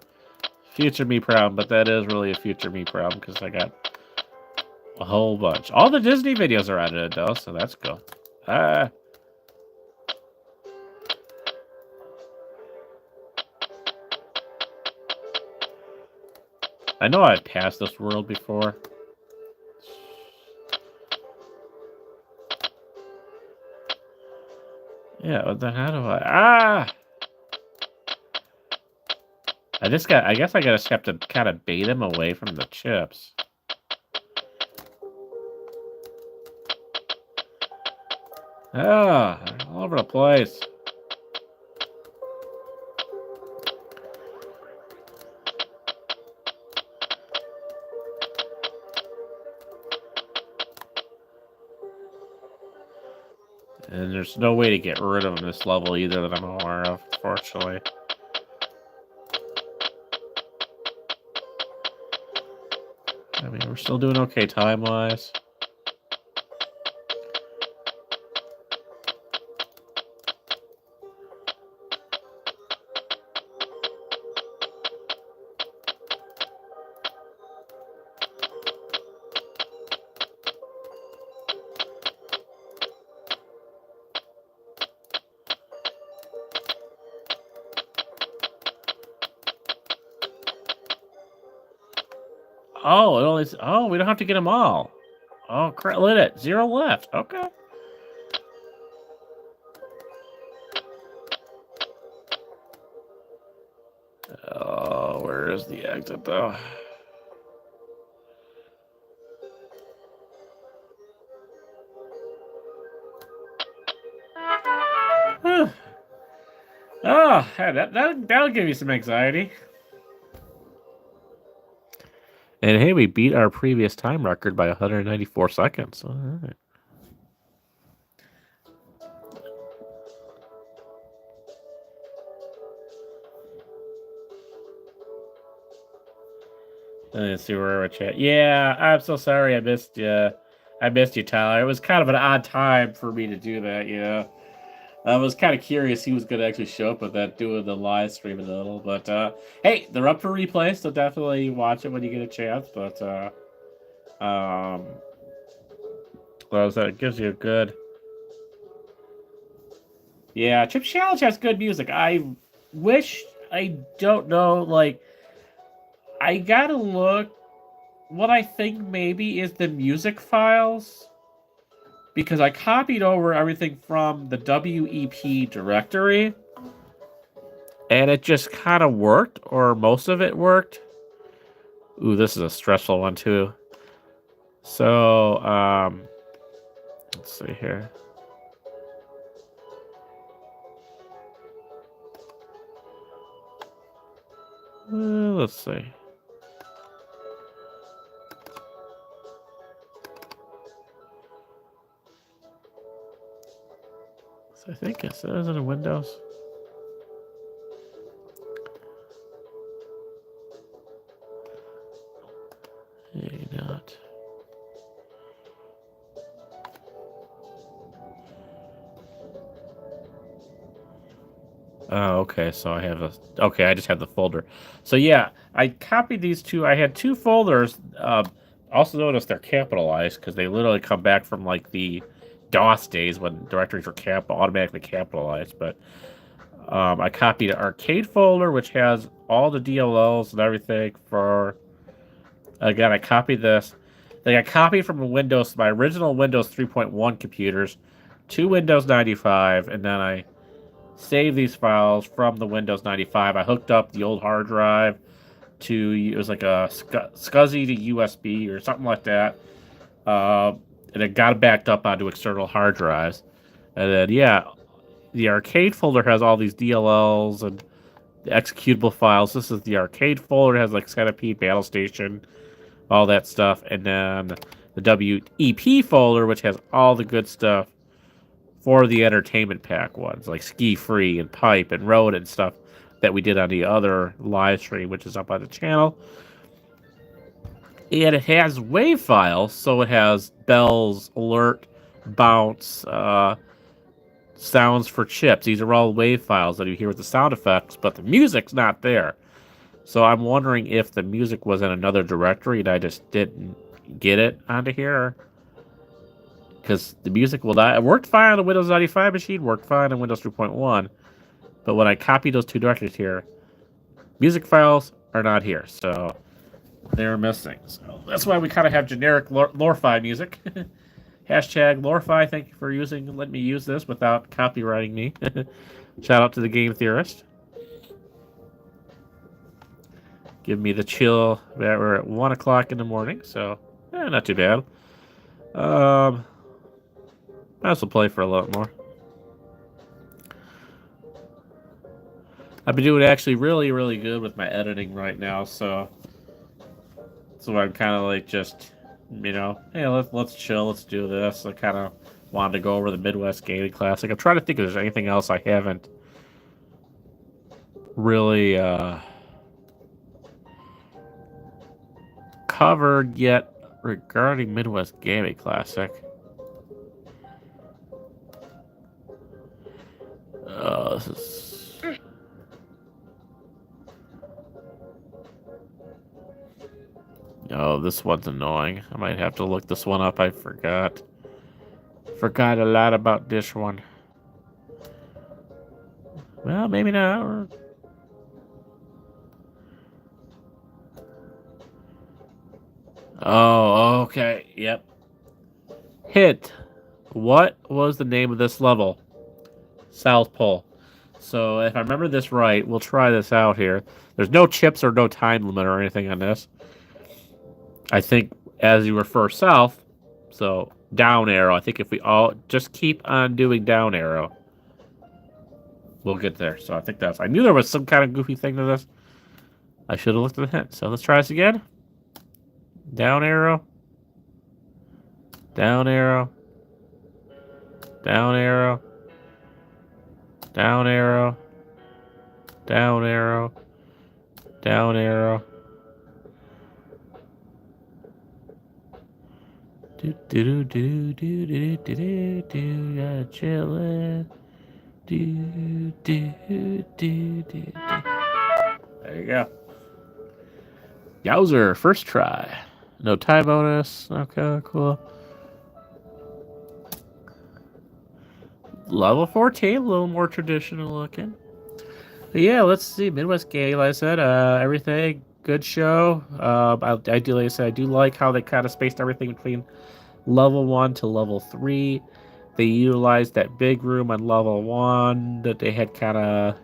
future me problem, but that is really a future me problem because I got a whole bunch. All the Disney videos are edited, though, so that's cool. I know I've passed this world before. Yeah, but then how do I... I guess I just have to kind of bait him away from the chips. They're all over the place. And there's no way to get rid of them this level either that I'm aware of, fortunately. I mean, we're still doing okay time-wise. Oh, it only. Oh, we don't have to get them all. Oh, crap! Look at it. 0 left. Okay. Oh, where is the exit though? Oh, that'll give you some anxiety. And hey, we beat our previous time record by 194 seconds. All right. Let's see where we're at. Yeah, I'm so sorry I missed you. I missed you, Tyler. It was kind of an odd time for me to do that, you know. I was kind of curious he was going to actually show up with that, doing the live stream a little. But, hey, they're up for replay, so definitely watch it when you get a chance. But, well, so it gives you a good... Yeah, Chip Challenge has good music. I wish, I don't know, like, I gotta look. What I think maybe is the music files, because I copied over everything from the WEP directory, and it just kind of worked, or most of it worked. Ooh, this is a stressful one too. So, let's see here. Let's see. So I think it says in Windows. Maybe not. Oh, okay. So I have a. Okay, I just have the folder. So yeah, I copied these two. I had two folders. Also notice they're capitalized because they literally come back from like the DOS days when directories were automatically capitalized. But I copied an arcade folder which has all the DLLs and everything for. Again, I copied this. Then I copied from my original Windows 3.1 computers to Windows 95, and then I save these files from the Windows 95. I hooked up the old hard drive to, it was like a SCSI to USB or something like that. And it got backed up onto external hard drives. And then, yeah, the arcade folder has all these DLLs and the executable files. This is the arcade folder. It has like Centipede, Battle Station, all that stuff. And then the WEP folder, which has all the good stuff for the entertainment pack ones, like Ski Free and Pipe and Road and stuff that we did on the other live stream, which is up on the channel. And it has WAV files, so it has bells, alert, bounce, sounds for chips. These are all WAV files that you hear with the sound effects, but the music's not there. So I'm wondering if the music was in another directory and I just didn't get it onto here. Because the music it worked fine on the Windows 95 machine, worked fine on Windows 3.1. But when I copied those two directories here, music files are not here. So they're missing. So that's why we kind of have generic Lorfi music. Hashtag Lorfi, thank you for letting me use this without copyrighting me. Shout out to the Game Theorist. Give me the chill. We're at 1 o'clock in the morning, so not too bad. Might as well play for a lot more. I've been doing actually really, really good with my editing right now, so I'm kind of like just, you know, hey, let's chill, let's do this. I kind of wanted to go over the Midwest Gaming Classic. I'm trying to think if there's anything else I haven't covered yet regarding Midwest Gaming Classic. Oh, this is... Oh, this one's annoying. I might have to look this one up. I forgot. Forgot a lot about this one. Well, maybe not. Oh, okay. Yep. Hit. What was the name of this level? South Pole. So if I remember this right, we'll try this out here. There's no chips or no time limit or anything on this. I think as you refer south, so down arrow, I think if we all just keep on doing down arrow, we'll get there. So I think that's... I knew there was some kind of goofy thing to this. I should have looked at the hint. So let's try this again. Down arrow. Down arrow. Down arrow. Down arrow. Down arrow. Down arrow. Do do do do do do do do. Gotta chillin'. Do do do do do. There you go. Yowzer, first try. No tie bonus. Okay, cool. Level 14, a little more traditional looking. But yeah, let's see. Midwest Game, like I said, everything, good show. Ideally, I said, I do like how they kind of spaced everything between level 1 to level 3. They utilized that big room on level 1 that they had kind of...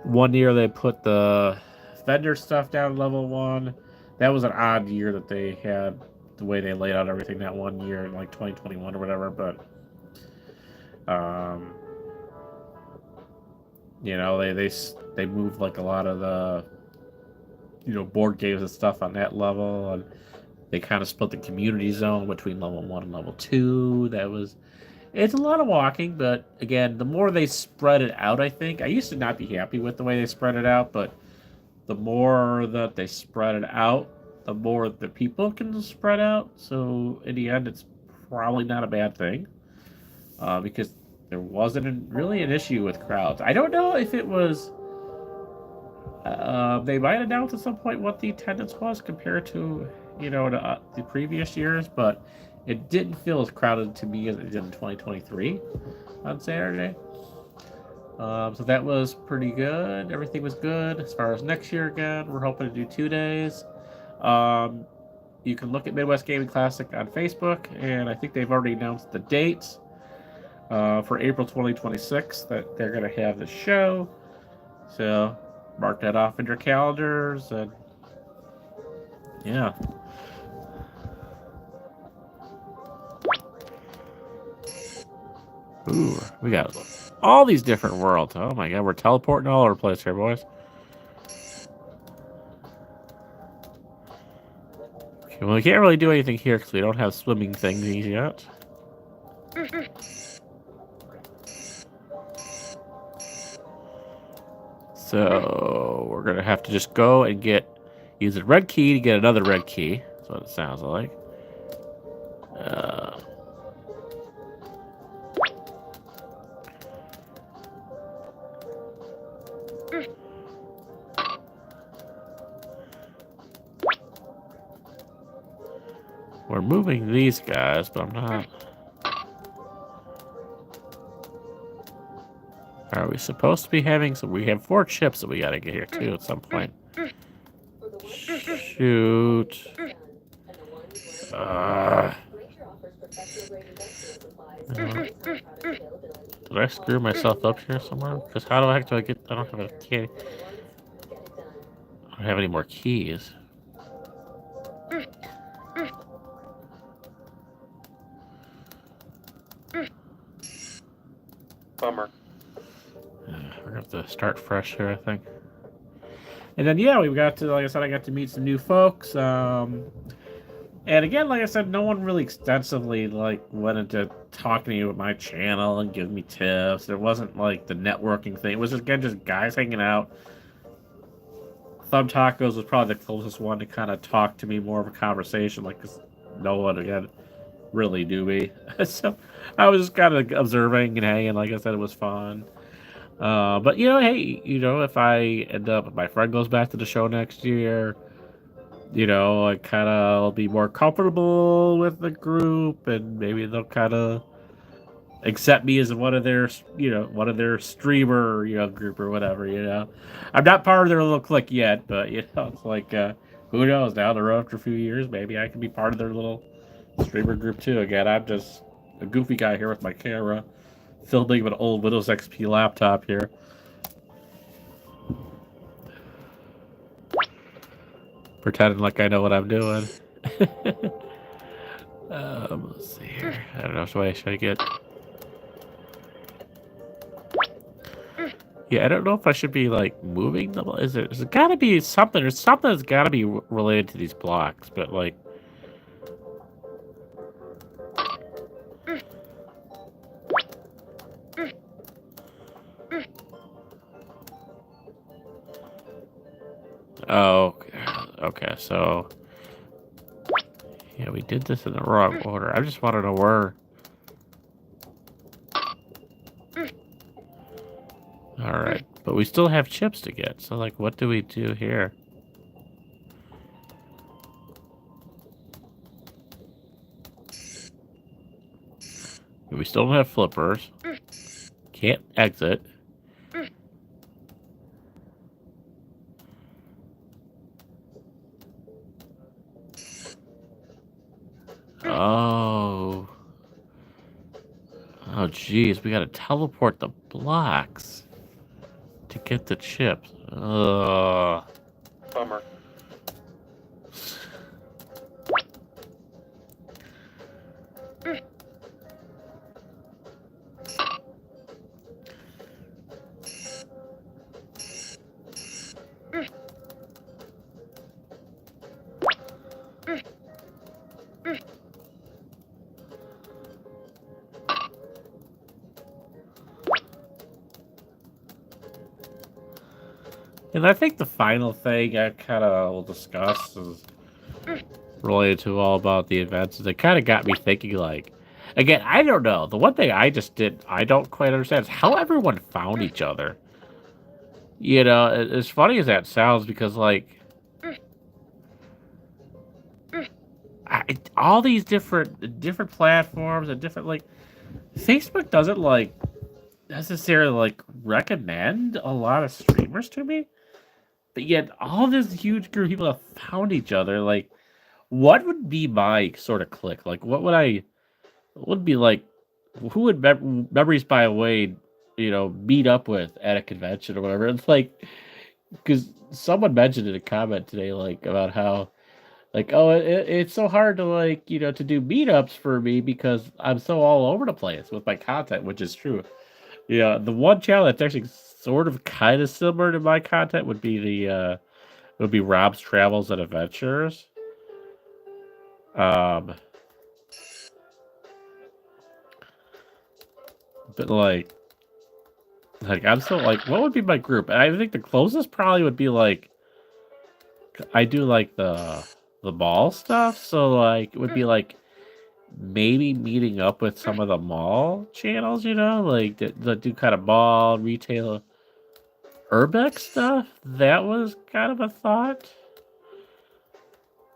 One year they put the vendor stuff down level 1. That was an odd year that they had, the way they laid out everything that one year in like 2021 or whatever, but you know, they moved like a lot of the, you know, board games and stuff on that level, and they kind of split the community zone between level 1 and level 2. It's a lot of walking, but again, the more they spread it out, I think, I used to not be happy with the way they spread it out, but the more that they spread it out, the more the people can spread out. So in the end, it's probably not a bad thing, because there wasn't really an issue with crowds. I don't know if it was... they might announce at some point what the attendance was compared to, you know, the previous years, but it didn't feel as crowded to me as it did in 2023 on Saturday. So that was pretty good. Everything was good. As far as next year, again, we're hoping to do 2 days. You can look at Midwest Gaming Classic on Facebook, and I think they've already announced the dates for April 2026 that they're going to have the show. So mark that off in your calendars, and yeah. Ooh, we got all these different worlds. Oh my god, we're teleporting all over the place here, boys. Okay, well, we can't really do anything here because we don't have swimming things yet. So we're gonna have to just go and use a red key to get another red key. That's what it sounds like. We're moving these guys, but I'm not... Are we supposed to be having some... We have 4 chips that we gotta get here, too, at some point. Shoot. Did I screw myself up here somewhere? Because how the heck do I get... I don't have a key. I don't have any more keys. Bummer. We're gonna have to start fresh here, I think. And then, yeah, we got to, like I said, I got to meet some new folks. And again, like I said, no one really extensively, like, went into talking to me about my channel and giving me tips. There wasn't, like, the networking thing. It was, just, again, just guys hanging out, Thumb Tacos was probably the closest one to kind of talk to me, more of a conversation, like, 'cause no one, again, really knew me. So I was just kind of observing and hanging. Like I said, it was fun. But, hey, if I end up, if my friend goes back to the show next year, I kind of be more comfortable with the group, and maybe they'll kind of accept me as one of their streamer, group or whatever. I'm not part of their little clique yet, but, it's like, who knows, down the road after a few years, maybe I can be part of their little streamer group too. Again, I'm just a goofy guy here with my camera, filming with an old Windows XP laptop here. Pretending like I know what I'm doing. Let's see here. I don't know. Should I get... Yeah, I don't know if I should be, like, moving them. Is it gotta be something? There's something that's gotta be related to these blocks, but, like... Oh, okay, so... Yeah, we did this in the wrong order. I just want to know where... Alright, but we still have chips to get, so, like, what do we do here? We still don't have flippers. Can't exit. Oh. Oh, geez. We gotta teleport the blocks to get the chips. Ugh. Bummer. And I think the final thing I kind of will discuss is related to all about the events. It kind of got me thinking, like, again, I don't know. The one thing I don't quite understand is how everyone found each other. As funny as that sounds, because, like, all these different platforms and different, like, Facebook doesn't, like, necessarily, like, recommend a lot of streamers to me. But yet, all this huge group of people have found each other. Like, what would be my sort of clique? Like, what would be like, who would Memories by a Way, meet up with at a convention or whatever? It's like, because someone mentioned in a comment today, like, about how, like, oh, it's so hard to, like, to do meetups for me because I'm so all over the place with my content, which is true. Yeah, the one channel that's actually sort of kind of similar to my content would be Rob's Travels and Adventures. But like I'm so, like, what would be my group? And I think the closest probably would be, like, I do, like, the mall stuff, so, like, it would be, like, maybe meeting up with some of the mall channels, like, that do kind of mall, retail, urbex stuff. That was kind of a thought.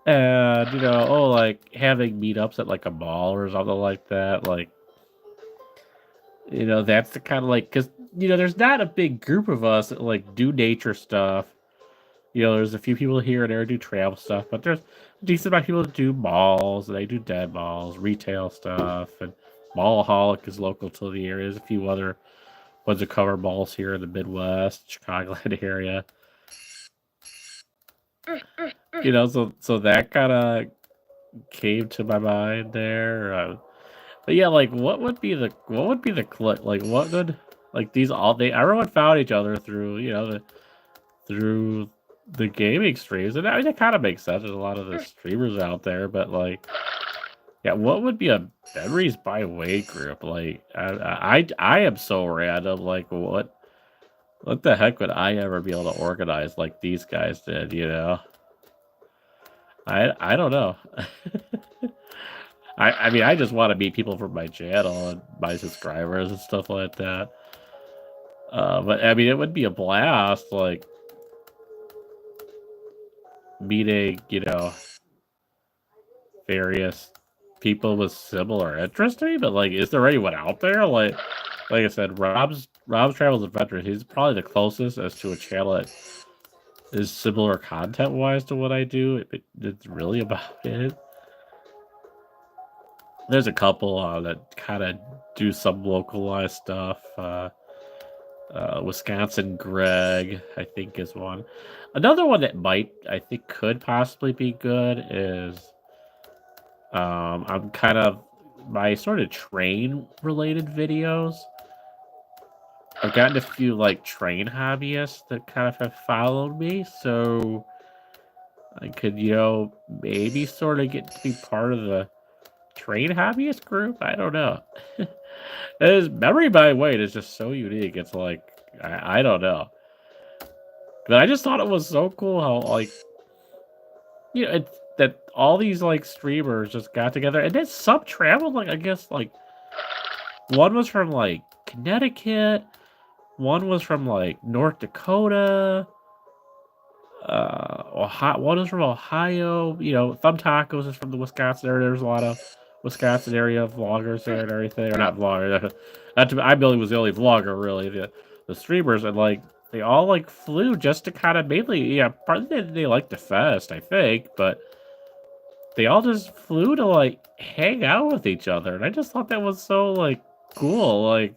And, like, having meetups at, like, a mall or something like that, like, that's the kind of, like, because, there's not a big group of us that, like, do nature stuff. There's a few people here and there who do travel stuff, but there's a decent amount of people that do malls, and they do dead malls, retail stuff, and Mallaholic is local to the area. There's a few other ones that cover malls here in the Midwest, Chicagoland area. So that kind of came to my mind there. But yeah, like, what would be the click? Like, what would, like, everyone found each other through through the gaming streams, and I mean, it kind of makes sense. There's a lot of the streamers out there, but, like, yeah, what would be a Memories by Way group? Like, I am so random. Like, what What the heck would I ever be able to organize like these guys did, you know? I don't know. I mean, I just want to meet people from my channel and my subscribers and stuff like that. But I mean, it would be a blast, like meeting, you know, various people with similar interests to me. But like, is there anyone out there? Like I said, Rob's Travels Adventures. He's probably the closest as to a channel that is similar content wise to what I do. It's really about it. There's a couple that kind of do some localized stuff. Wisconsin Greg, I think, is one. Another one that I think could possibly be good is I'm kind of my sort of train related videos. I've gotten a few like train hobbyists that kind of have followed me, so I could, you know, maybe sort of get to be part of the train hobbyist group. I don't know. His memory by weight is just so unique. It's like I don't know, but I just thought it was so cool how like you know that all these like streamers just got together and then some traveled. Like I guess like one was from like Connecticut, one was from like North Dakota. Ohio, one is from Ohio. You know, Thumb Tacos is from the Wisconsin area. There's a lot of Wisconsin area vloggers there and everything. Or not vloggers. I believe was the only vlogger really. The streamers and like they all like flew just to kind of mainly partly they like the fest I think, but they all just flew to like hang out with each other, and I just thought that was so like cool. Like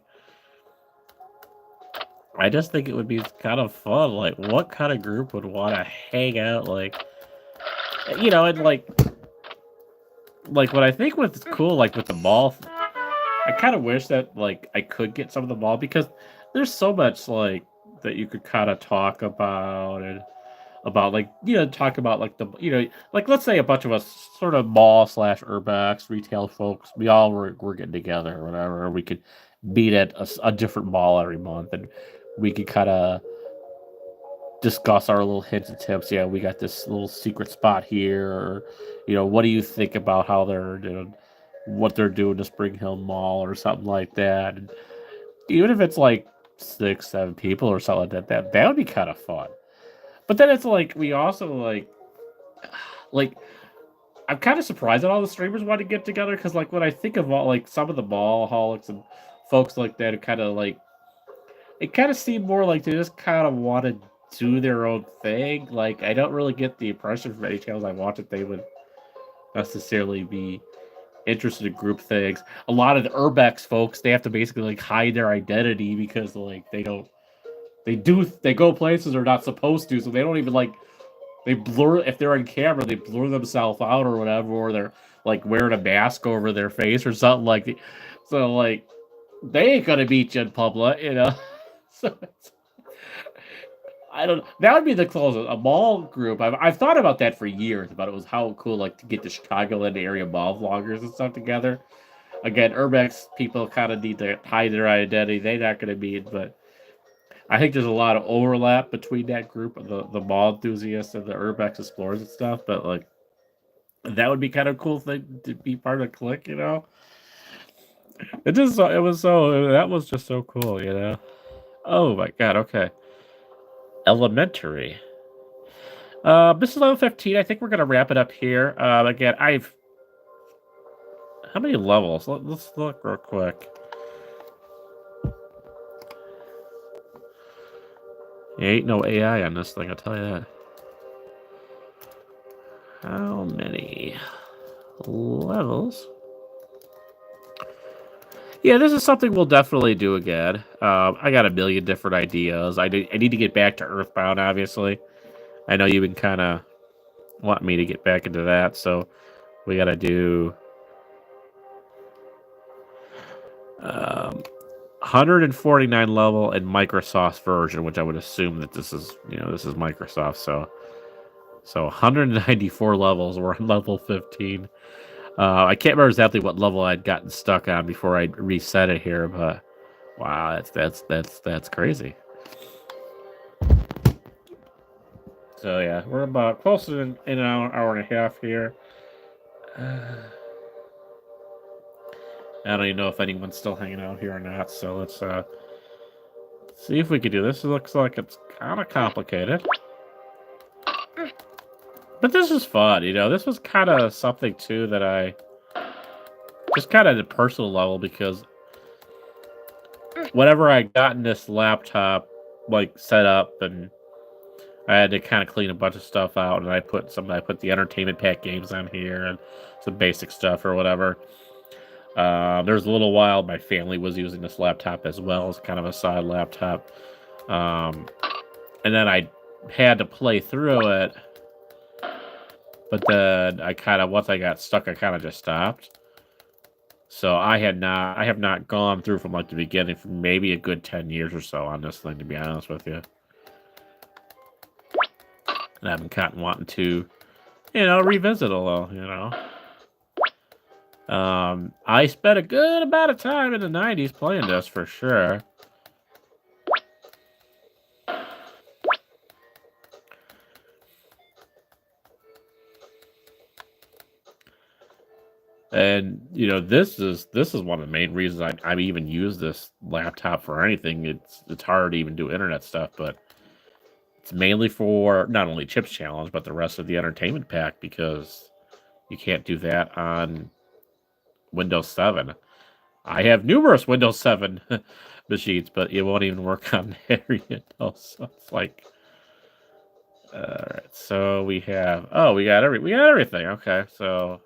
I just think it would be kind of fun. Like, what kind of group would want to hang out? Like, you know, and like what I think was cool, like with the mall. I kind of wish that like I could get some of the mall because there's so much like that you could kind of talk about and about like talk about like the like let's say a bunch of us sort of mall / urbex retail folks, we all were getting together or whatever, or we could meet at a different mall every month and we could kind of discuss our little hints and tips. Yeah, we got this little secret spot here, or what do you think about how they're what they're doing to Spring Hill Mall or something like that. And even if it's like 6-7 people or something like that would be kind of fun. But then it's like we also like I'm kind of surprised that all the streamers want to get together because like when I think of all like some of the mallaholics and folks like that, it kind of seemed more like they just kind of want to do their own thing. Like I don't really get the impression from any channels I watch that they would necessarily be interested in group things. A lot of the urbex folks, they have to basically like hide their identity because like they go places they're not supposed to, so they don't even like they blur if they're on camera, they blur themselves out or whatever, or they're like wearing a mask over their face or something like that. So like they ain't gonna beat you in public, So I don't know. That would be the closest. A mall group. I've thought about that for years, about it was how cool like to get the Chicagoland area mall vloggers and stuff together. Again, urbex people kind of need to hide their identity. They're not going to be, but I think there's a lot of overlap between that group of the mall enthusiasts and the urbex explorers and stuff. But like, that would be kind of cool thing to be part of Click, That was just so cool, Oh my god, okay. Elementary. This is level 15. I think we're gonna wrap it up here. Again, how many levels? Let's look real quick. There ain't no AI on this thing, I'll tell you that. How many levels? Yeah, this is something we'll definitely do again. I got a million different ideas. I need to get back to Earthbound, obviously. I know you've been kind of wanting me to get back into that, so we got to do 149 level and Microsoft's version, which I would assume that this is Microsoft. So 194 levels. We're on level 15. I can't remember exactly what level I'd gotten stuck on before I reset it here, but wow, that's crazy. So yeah, we're about close to in an hour and a half here. I don't even know if anyone's still hanging out here or not. So let's see if we can do this. It looks like it's kind of complicated, but this is fun. You know, this was kind of something too that I just kind of at a personal level, because whenever I gotten this laptop like set up, and I had to kind of clean a bunch of stuff out, and I put the entertainment pack games on here and some basic stuff or whatever. There's a little while my family was using this laptop as well as kind of a side laptop. And then I had to play through it, but then once I got stuck, I kind of just stopped. So I have not gone through from like the beginning for maybe a good 10 years or so on this thing, to be honest with you. And I've been kind of wanting to, revisit a little, I spent a good amount of time in the 90s playing this for sure. And this is one of the main reasons I even use this laptop for anything. It's hard to even do internet stuff, but it's mainly for not only Chips Challenge but the rest of the entertainment pack, because you can't do that on Windows 7. I have numerous Windows 7 machines, but it won't even work on there, So it's like, all right. So we got everything. Okay, so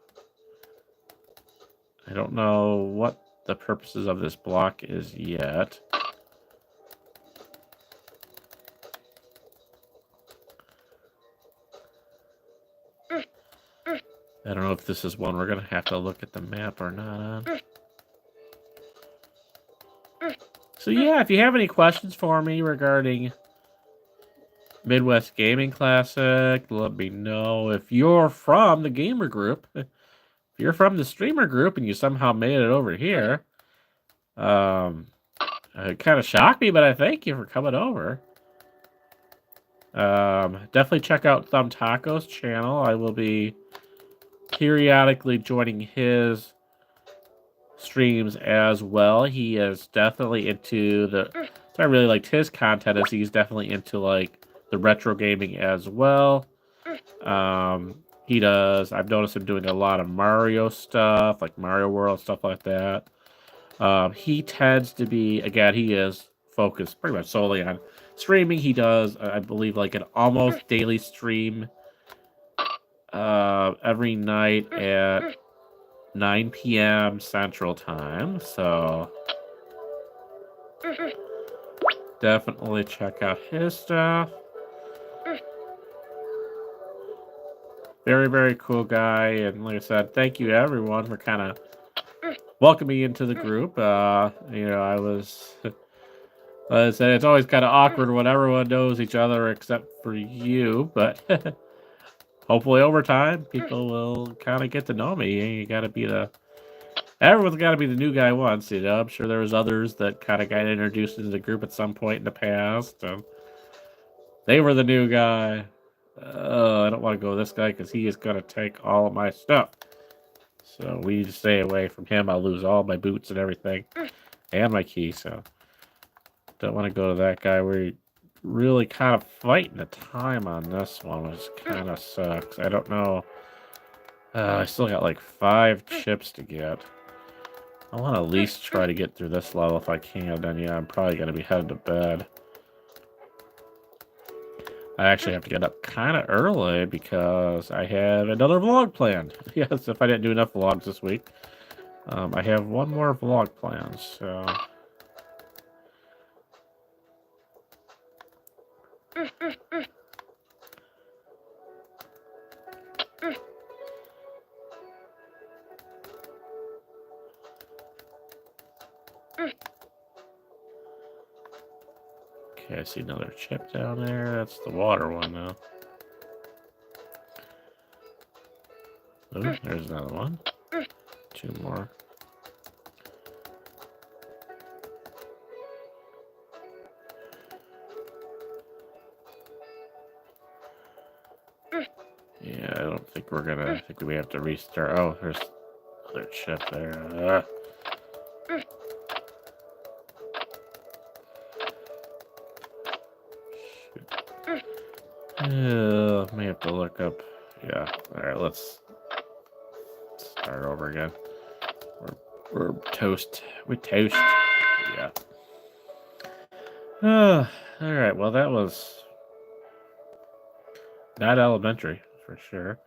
I don't know what the purposes of this block is yet. I don't know if this is one we're going to have to look at the map or not on. So yeah, if you have any questions for me regarding Midwest Gaming Classic, let me know. If you're from the gamer group, if you're from the streamer group and you somehow made it over here, it kind of shocked me, but I thank you for coming over. Definitely check out Thumb Taco's channel. I will be periodically joining his streams as well. He is definitely into so I really liked his content, as he's definitely into like the retro gaming as well. I've noticed him doing a lot of Mario stuff, like Mario World, stuff like that. He tends to be, again, he is focused pretty much solely on streaming. He does, I believe, like an almost daily stream every night at 9 p.m. Central Time. So definitely check out his stuff. Very, very cool guy. And like I said, thank you everyone for kind of welcoming me into the group. I was... I said, it's always kind of awkward when everyone knows each other except for you, but hopefully over time, people will kind of get to know me. Everyone's got to be the new guy once, I'm sure there was others that kind of got introduced into the group at some point in the past, and they were the new guy. I don't want to go with this guy because he is going to take all of my stuff. So we need to stay away from him. I'll lose all my boots and everything, and my key, so... Don't want to go to that guy. We're really kind of fighting the time on this one, which kind of sucks. I don't know. I still got like 5 chips to get. I want to at least try to get through this level if I can. Then yeah, I'm probably going to be headed to bed. I actually have to get up kind of early because I have another vlog planned. Yes, if I didn't do enough vlogs this week. I have one more vlog planned, so... Okay, I see another chip down there. That's the water one now. Oh, there's another one. 2 more. think we have to restart. Oh, there's another chip there. May have to look up. Yeah. All right. Let's start over again. We're toast. We're toast. Yeah. All right. Well, that was not elementary for sure.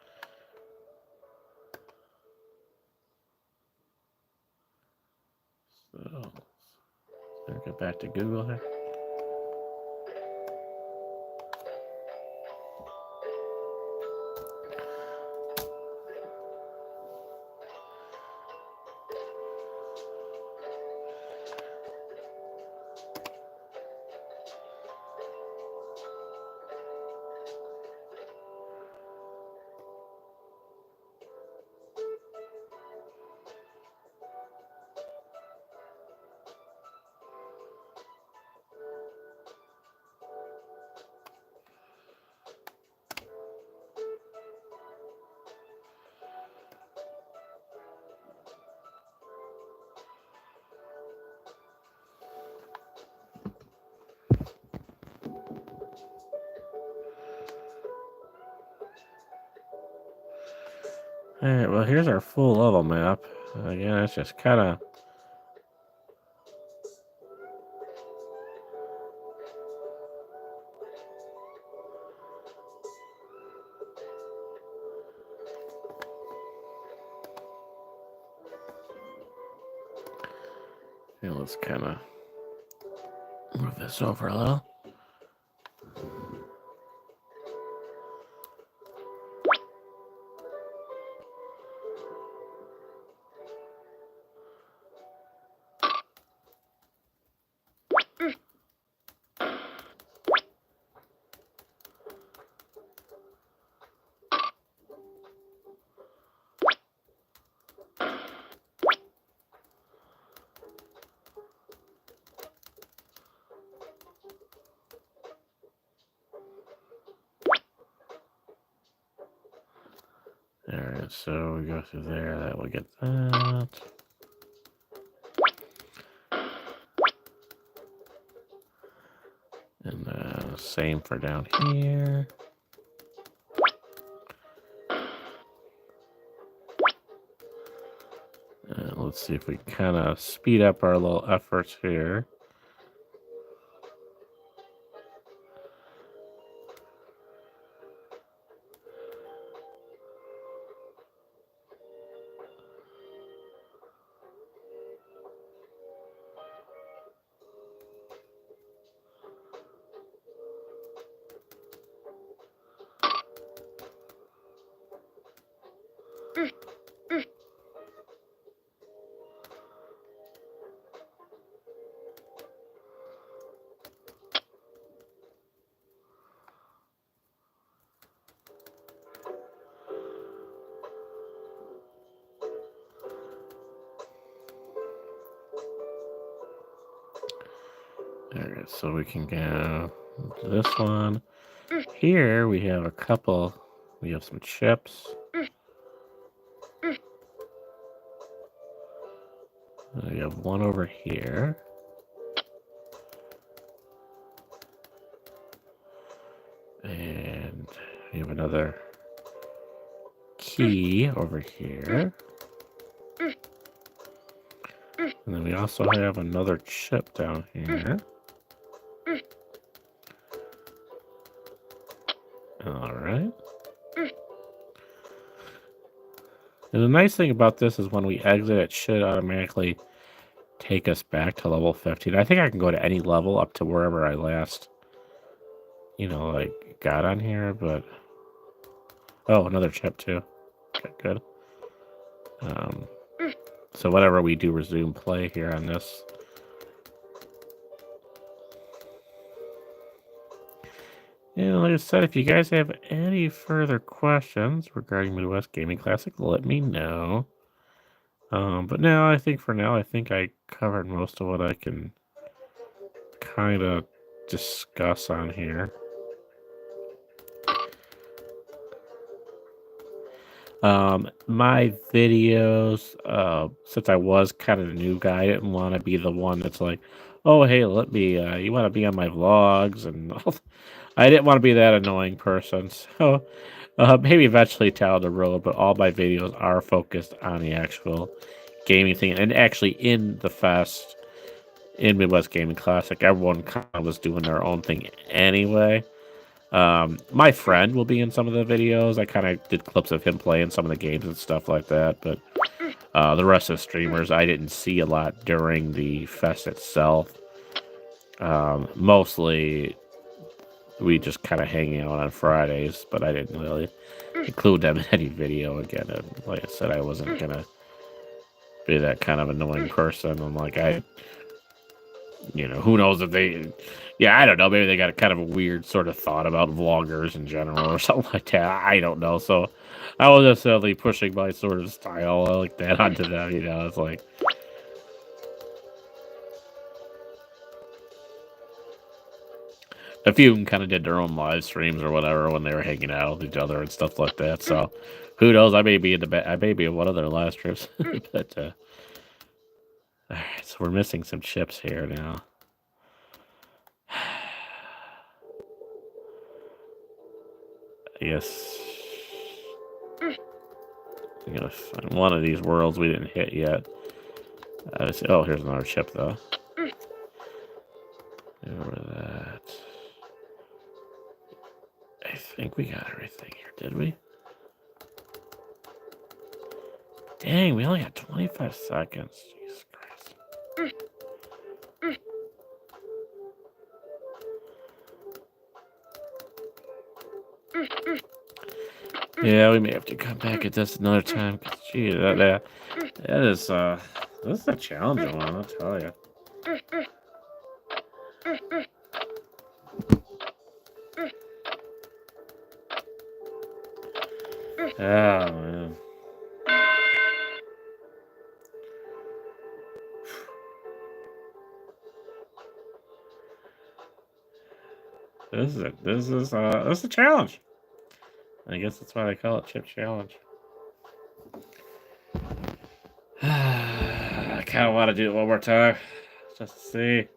So, let's get back to Google here. All right, well, here's our full level map. Again, it's just kind of... Yeah, let's kind of move this over a little. All right, so we go through there. That will get that. And same for down here. Let's see if we kind of speed up our little efforts here. Alright, so we can go to this one. Here we have a couple, we have some chips. We have one over here. And we have another key over here. And then we also have another chip down here. Alright. And the nice thing about this is when we exit, it should automatically take us back to level 15. I think I can go to any level up to wherever I last, like, got on here, but... Oh, another chip, too. Okay, good. So whenever we do resume play here on this... And like I said, if you guys have any further questions regarding Midwest Gaming Classic, let me know. But now, I think I covered most of what I can kind of discuss on here. My videos, since I was kind of the new guy, I didn't want to be the one that's like, oh, hey, let me, you want to be on my vlogs and all. I didn't want to be that annoying person. So, maybe eventually down the road, but all my videos are focused on the actual gaming thing. And actually, in the fest, in Midwest Gaming Classic, everyone kind of was doing their own thing anyway. My friend will be in some of the videos. I kind of did clips of him playing some of the games and stuff like that, but the rest of the streamers I didn't see a lot during the fest itself. Mostly we just kind of hanging out on Fridays, but I didn't really include them in any video again. And like I said, I wasn't gonna be that kind of annoying person. And like who knows if they, yeah, I don't know. Maybe they got a kind of a weird sort of thought about vloggers in general or something like that. I don't know. So I wasn't necessarily pushing my sort of style like that onto them. It's like, a few of them kind of did their own live streams or whatever when they were hanging out with each other and stuff like that. So who knows? I may be I may be in one of their live streams. But all right, so we're missing some chips here now. I guess I'm gonna find one of these worlds we didn't hit yet. Oh, here's another chip though. Over that. I think we got everything here, did we? Dang, we only got 25 seconds. Jesus Christ. Yeah, we may have to come back at this another time. Cause, gee, that is this is a challenging one, I'll tell you. Oh man. This is a challenge. I guess that's why they call it Chip Challenge. I kind of want to do it one more time, just to see.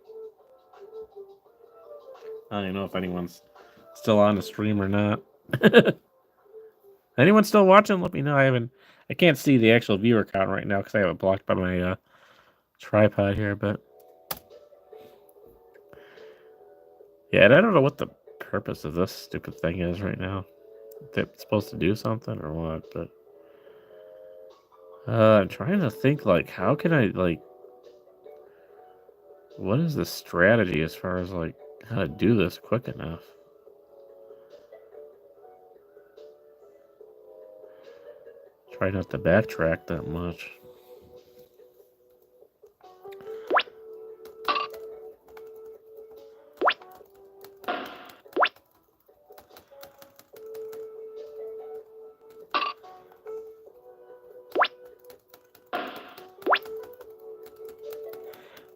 I don't even know if anyone's still on the stream or not. Anyone still watching? Let me know. I can't see the actual viewer count right now because I have it blocked by my tripod here. But yeah, and I don't know what the purpose of this stupid thing is right now. If it's supposed to do something or what? But I'm trying to think. Like, how can I like? What is the strategy as far as like how to do this quick enough? Try not to backtrack that much.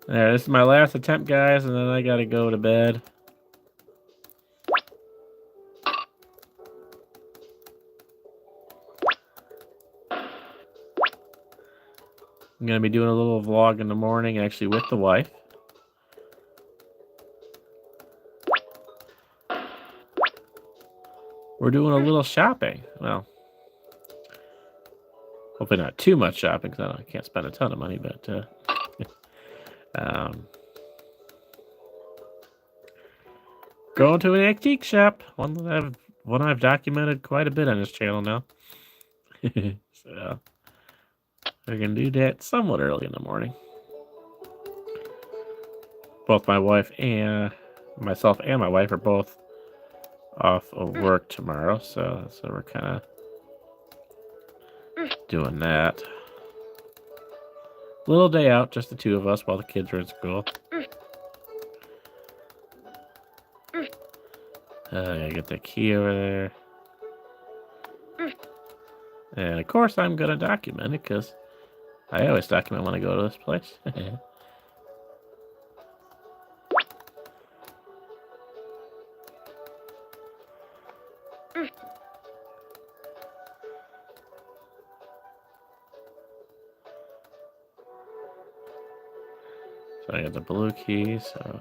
There, this is my last attempt, guys, and then I gotta go to bed. I'm gonna be doing a little vlog in the morning, actually, with the wife. We're doing a little shopping. Well, hopefully not too much shopping, because I can't spend a ton of money, but going to an antique shop. One I've documented quite a bit on this channel now. So we're gonna do that somewhat early in the morning. Both my wife and myself and my wife are both off of work tomorrow, so we're kind of doing that. Little day out, just the two of us while the kids are in school. I get the key over there. And of course I'm gonna document it because I always document when I go to this place. So I got the blue key, so...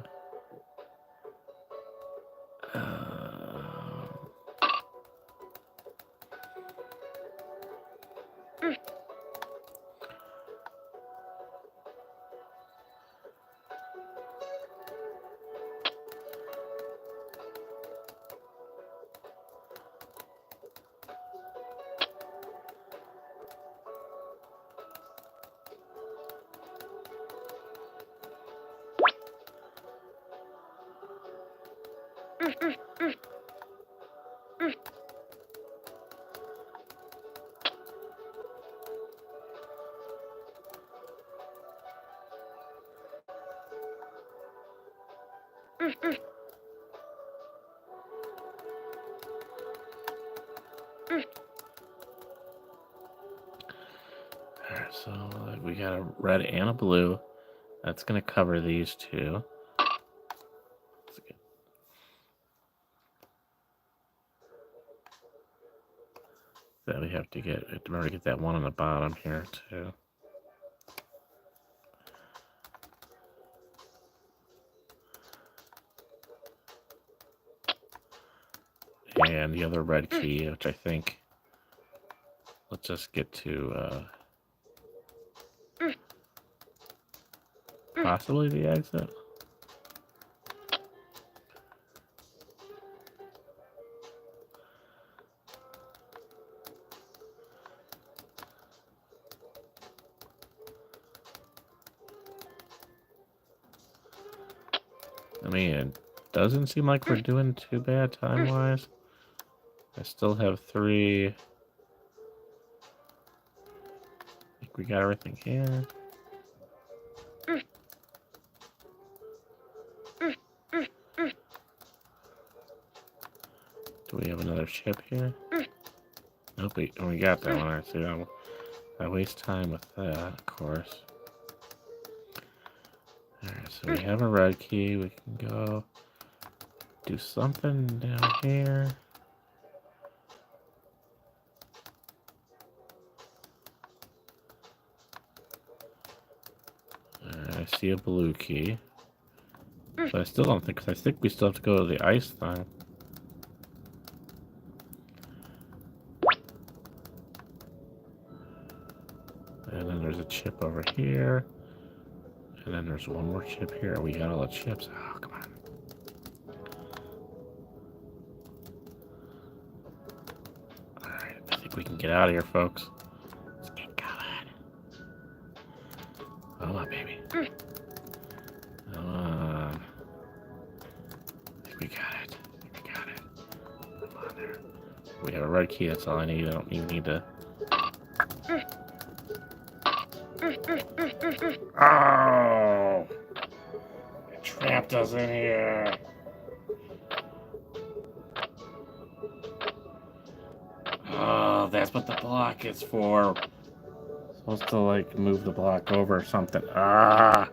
Alright, so we got a red and a blue. That's going to cover these two. Then we have to remember to get that one on the bottom here too. And the other red key, which I think, let's just get to possibly the exit. I mean, it doesn't seem like we're doing too bad time-wise. I still have 3. I think we got everything here. Do we have another chip here? Nope, we got that one. Alright, so I waste time with that, of course. Alright, so we have a red key. We can go do something down here. Alright, I see a blue key. But I still don't think, because I think we still have to go to the ice thing. And then there's a chip over here. And then there's one more chip here. We got all the chips. Oh, come on. Alright, I think we can get out of here, folks. Let's get going. Come on, baby. Come on. I think we got it. We got it. Come on there. We have a red key. That's all I need. I don't even need to... Oh! It trapped us in here. Oh, that's what the block is for. Supposed to, like, move the block over or something. Ah!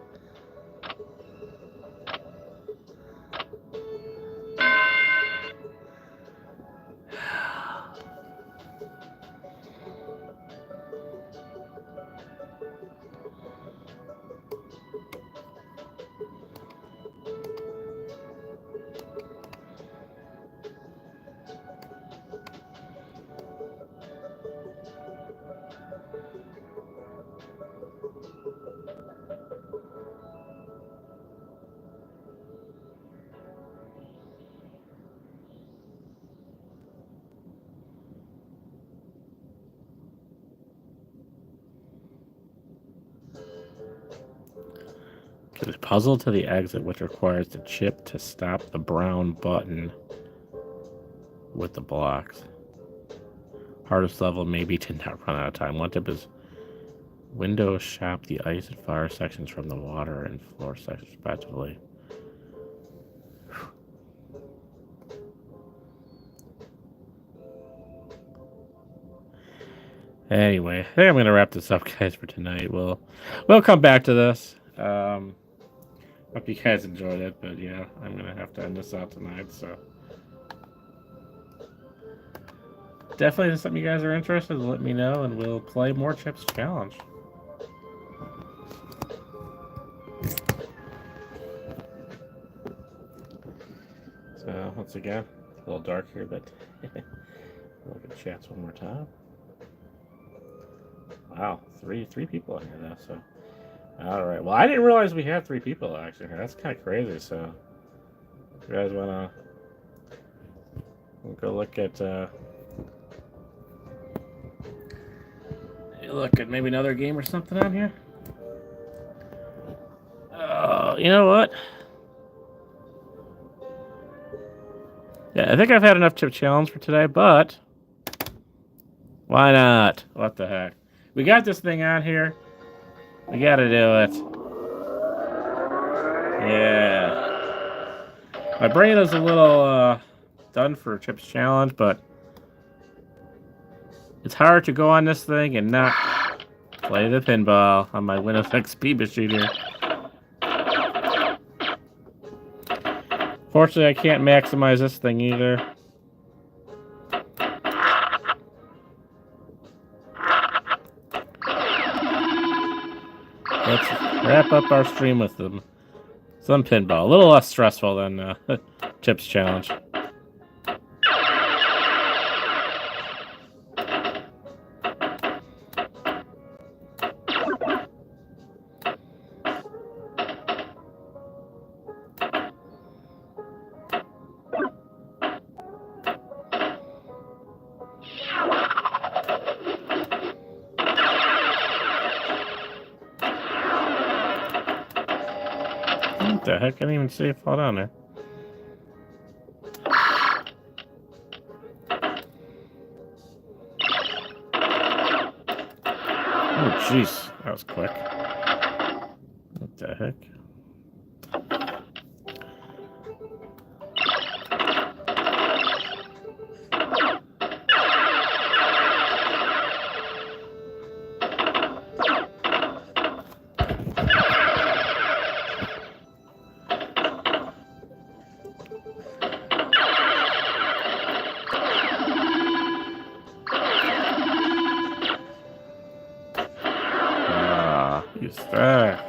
Okay, the puzzle to the exit, which requires the chip to stop the brown button with the blocks. Hardest level maybe to not run out of time. One tip is windows shop the ice and fire sections from the water and floor sections respectively. Anyway, I think I'm going to wrap this up, guys, for tonight. We'll come back to this. Hope you guys enjoyed it, but yeah, I'm going to have to end this out tonight, so. Definitely, if something you guys are interested in, let me know, and we'll play more Chips Challenge. once again. A little dark here, but look at chats one more time. Wow, three people in here now. So, all right. Well, I didn't realize we had 3 people actually here. That's kind of crazy. So, if you guys wanna go look at maybe another game or something on here. You know what? Yeah, I think I've had enough chip challenge for today, but why not? What the heck? We got this thing on here. We gotta do it. Yeah. My brain is a little done for chips challenge, but it's hard to go on this thing and not play the pinball on my Windows XP machine here. Fortunately, I can't maximize this thing either. Let's wrap up our stream with some pinball. A little less stressful than Chips Challenge. What the heck? I didn't even see it fall down there. Oh, jeez. That was quick. What the heck? Use that.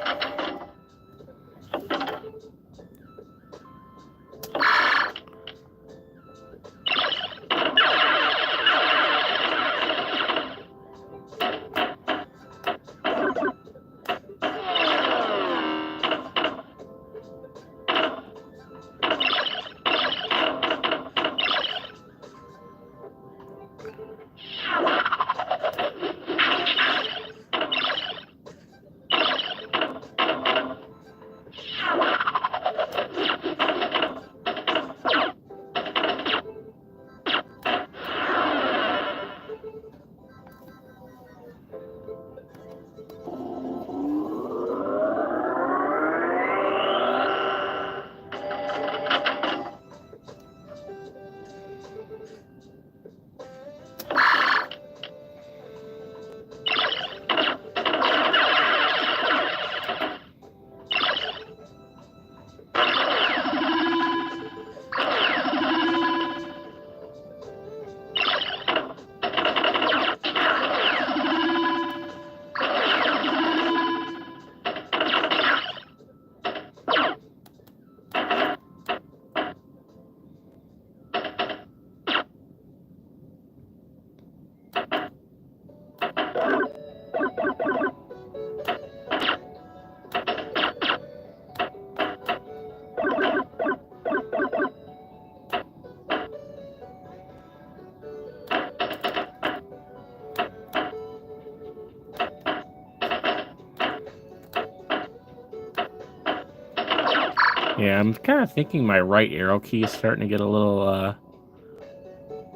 Yeah, I'm kind of thinking my right arrow key is starting to get a little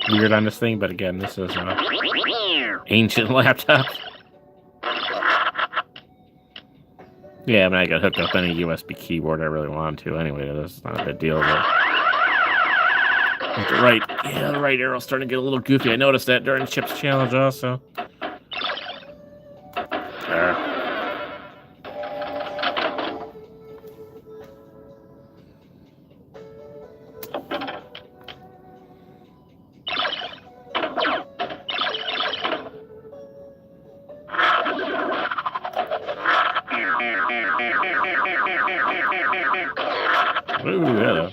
weird on this thing, but again, this is an ancient laptop. Yeah, I mean, I could hook up any USB keyboard I really wanted to anyway. That's not a big deal. But the right arrow's starting to get a little goofy. I noticed that during Chip's Challenge also. There. Ooh, hello.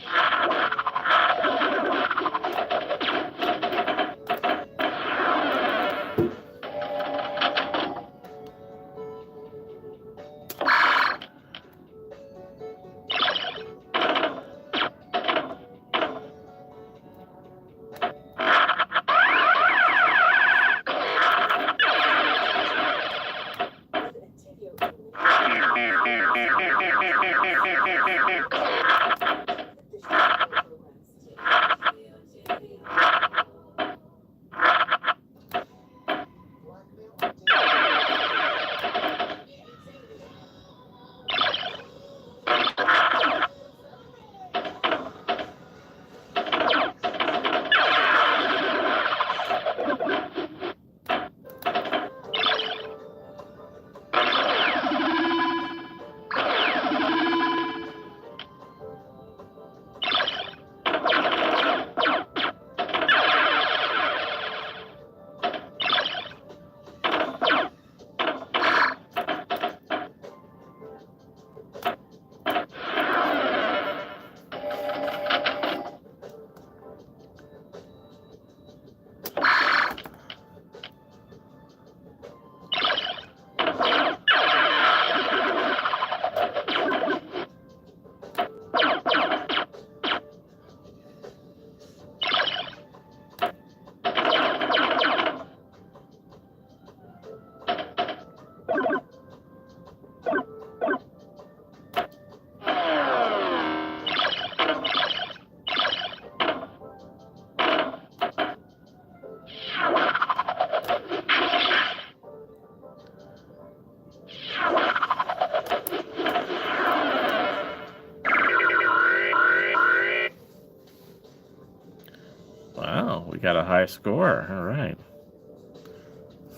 got a high score. All right.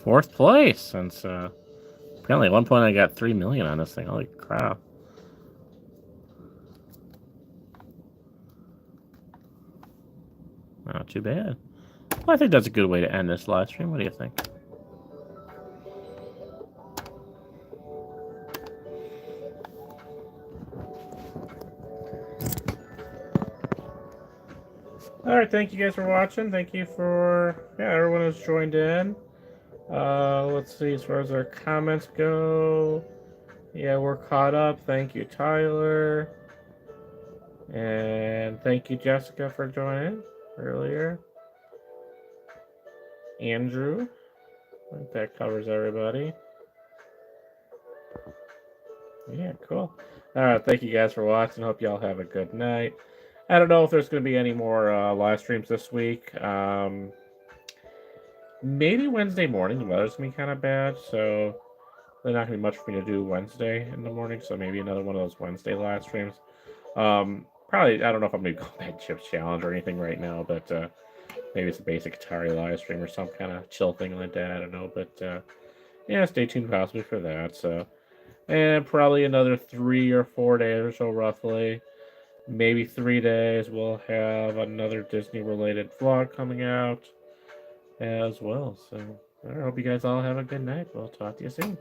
4th place since apparently at one point I got 3 million on this thing. Holy crap. Not too bad. Well, I think that's a good way to end this live stream. What do you think? All right, thank you guys for watching. Thank you for everyone who's joined in. Let's see, as far as our comments go, yeah, we're caught up. Thank you, Tyler, and thank you, Jessica, for joining earlier. Andrew, I think that covers everybody. Yeah, cool. All right, thank you guys for watching. Hope y'all have a good night. I don't know if there's going to be any more live streams this week. Maybe Wednesday morning. The weather's going to be kind of bad, so there's not going to be much for me to do Wednesday in the morning, so maybe another one of those Wednesday live streams. Probably, I don't know if I'm going to go back Chips Challenge or anything right now, but maybe it's a basic Atari live stream or some kind of chill thing like that. I don't know, but yeah, stay tuned possibly for that. So, and probably another 3 or 4 days or so, roughly. Maybe 3 days, we'll have another Disney-related vlog coming out as well. So, I hope you guys all have a good night. We'll talk to you soon.